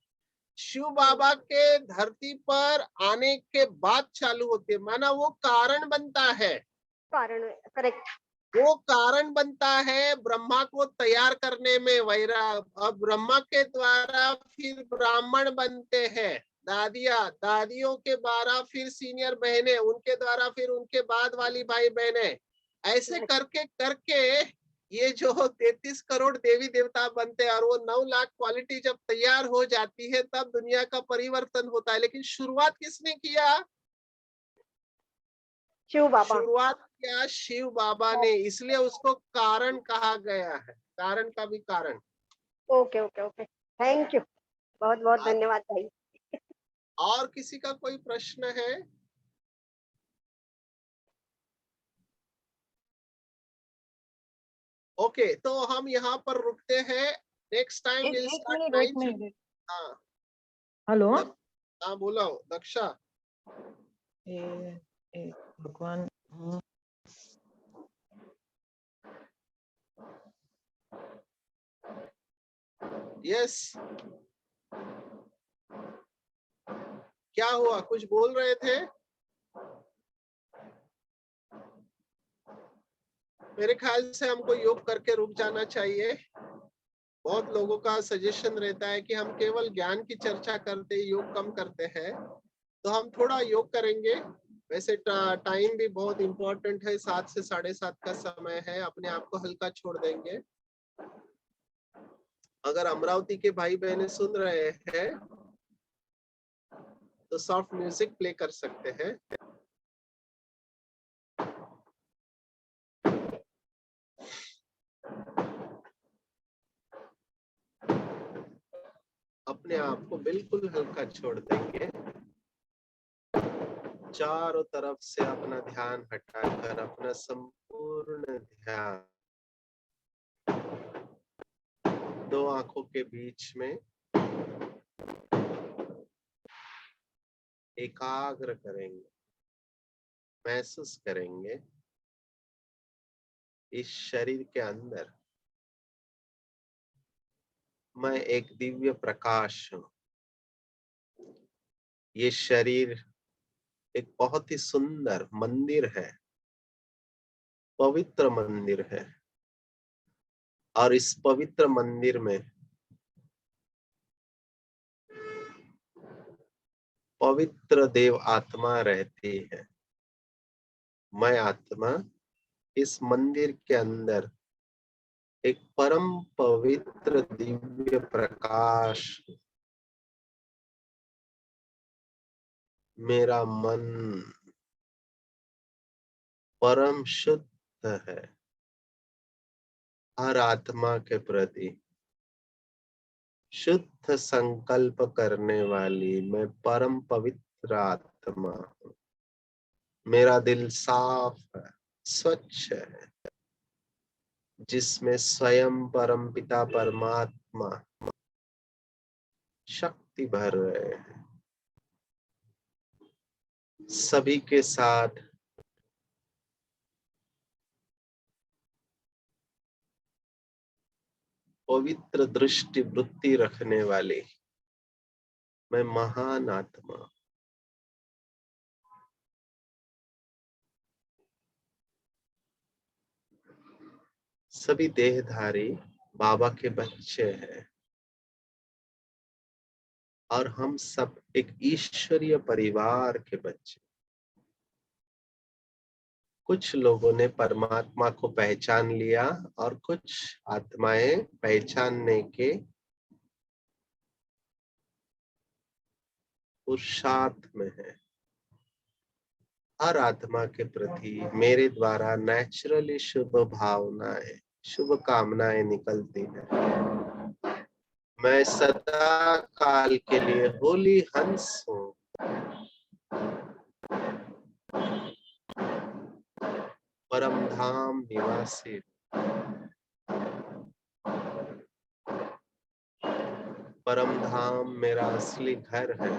शिव बाबा के धरती पर आने के बाद चालू होती है। माना वो कारण बनता है। कारण, करेक्ट। वो कारण बनता है ब्रह्मा को तैयार करने में वैराग, और ब्रह्मा के द्वारा फिर ब्राह्मण बनते हैं दादियों के द्वारा फिर सीनियर बहनें, उनके द्वारा फिर उनके बाद वाली भाई बहनें, ऐसे करके करके ये जो 33 करोड़ देवी देवता बनते हैं, और वो 9 लाख क्वालिटी जब तैयार हो जाती है तब दुनिया का परिवर्तन होता है। लेकिन शुरुआत किसने किया? शिव बाबा। शुरुआत किया शिव बाबा ने, इसलिए उसको कारण कहा गया है, कारण का भी कारण। Okay okay okay, thank you, बहुत बहुत धन्यवाद भाई। और किसी का कोई प्रश्न है? ओके, तो हम यहाँ पर रुकते हैं। Next time will start 9। हाँ हेलो, हाँ बोलो दक्षा। भगवान, यस, क्या हुआ, कुछ बोल रहे थे? मेरे ख्याल से हमको योग करके रुक जाना चाहिए। बहुत लोगों का सजेशन रहता है कि हम केवल ज्ञान की चर्चा करते, योग कम करते हैं, तो हम थोड़ा योग करेंगे। वैसे टाइम भी बहुत इम्पोर्टेंट है, 7 से 7:30 का समय है, अपने आप को हल्का छोड़ देंगे। अगर अमरावती के भाई बहनें सुन रहे हैं तो सॉफ्ट म्यूजिक प्ले कर सकते हैं। अपने आप को बिल्कुल हल्का छोड़ देंगे। चारों तरफ से अपना ध्यान हटाकर अपना संपूर्ण ध्यान 2 आंखों के बीच में एकाग्र करेंगे। महसूस करेंगे इस शरीर के अंदर मैं एक दिव्य प्रकाश हूं। ये शरीर एक बहुत ही सुंदर मंदिर है, पवित्र मंदिर है, और इस पवित्र मंदिर में पवित्र देव आत्मा रहती है। मैं आत्मा इस मंदिर के अंदर एक परम पवित्र दिव्य प्रकाश। मेरा मन परम शुद्ध है। हर आत्मा के प्रति शुद्ध संकल्प करने वाली मैं परम पवित्र आत्मा हूँ। मेरा दिल साफ है, स्वच्छ है, जिसमें स्वयं परम पिता परमात्मा शक्ति भर रहे हैं। सभी के साथ पवित्र दृष्टि वृत्ति रखने वाली मैं महान आत्मा। सभी देहधारी बाबा के बच्चे हैं, और हम सब एक ईश्वरीय परिवार के बच्चे। कुछ लोगों ने परमात्मा को पहचान लिया और कुछ आत्माएं पहचानने के पुरुषार्थ में है। हर आत्मा के प्रति मेरे द्वारा नेचुरली शुभ भावनाएं, शुभ कामनाएं निकलती हैं। मैं सदा काल के लिए होली हंस हूँ। परम धाम निवासी, परम धाम मेरा असली घर है।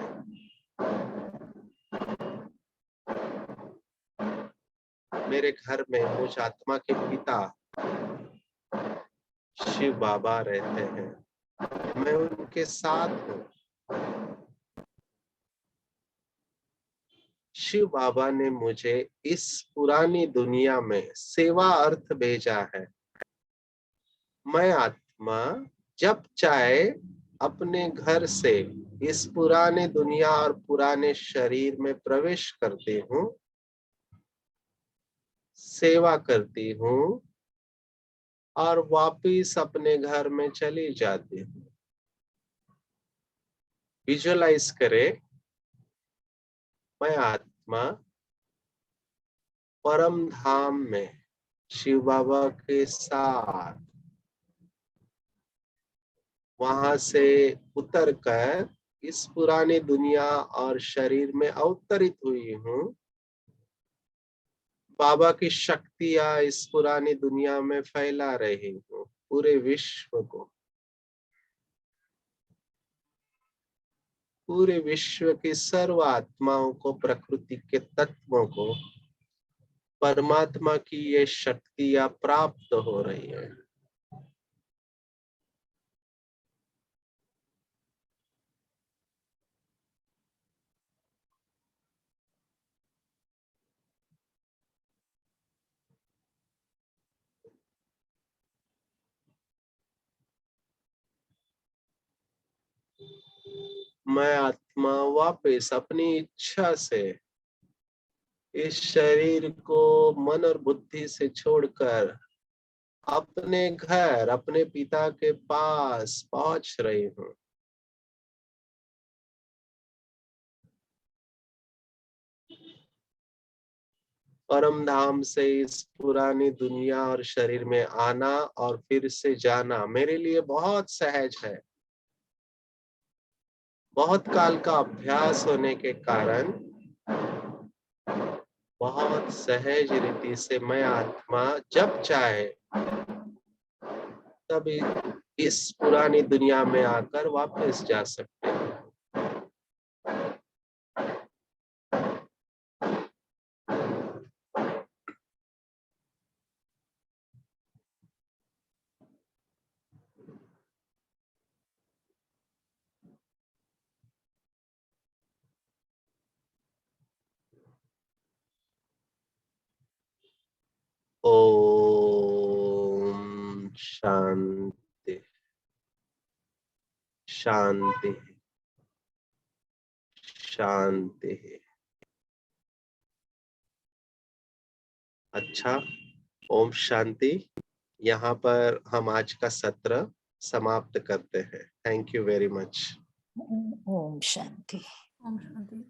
मेरे घर में मुझ आत्मा के पिता शिव बाबा रहते हैं। मैं उनके साथ हूँ। शिव बाबा ने मुझे इस पुरानी दुनिया में सेवा अर्थ भेजा है। मैं आत्मा जब चाहे अपने घर से इस पुराने दुनिया और पुराने शरीर में प्रवेश करती हूँ, सेवा करती हूँ और वापिस अपने घर में चली जाती हूँ। विजुअलाइज करे, मैं आत्मा परम धाम में शिव बाबा के साथ वहां से उतरकर इस पुरानी दुनिया और शरीर में अवतरित हुई हूँ। बाबा की शक्तियां इस पुरानी दुनिया में फैला रही हूँ, पूरे विश्व को, पूरे विश्व की सर्व आत्माओं को, प्रकृति के तत्वों को परमात्मा की ये शक्तियां प्राप्त हो रही है। मैं आत्मा वापस अपनी इच्छा से इस शरीर को मन और बुद्धि से छोड़कर अपने घर, अपने पिता के पास पहुंच रही हूँ। परम धाम से इस पुरानी दुनिया और शरीर में आना और फिर से जाना मेरे लिए बहुत सहज है। बहुत काल का अभ्यास होने के कारण बहुत सहज रीति से मैं आत्मा जब चाहे तब इस पुरानी दुनिया में आकर वापस जा सकते हैं। ओम शांति शांति शांति। अच्छा, ओम शांति। यहाँ पर हम आज का सत्र समाप्त करते हैं। Thank you very much. ओम शांति। ओम शांति।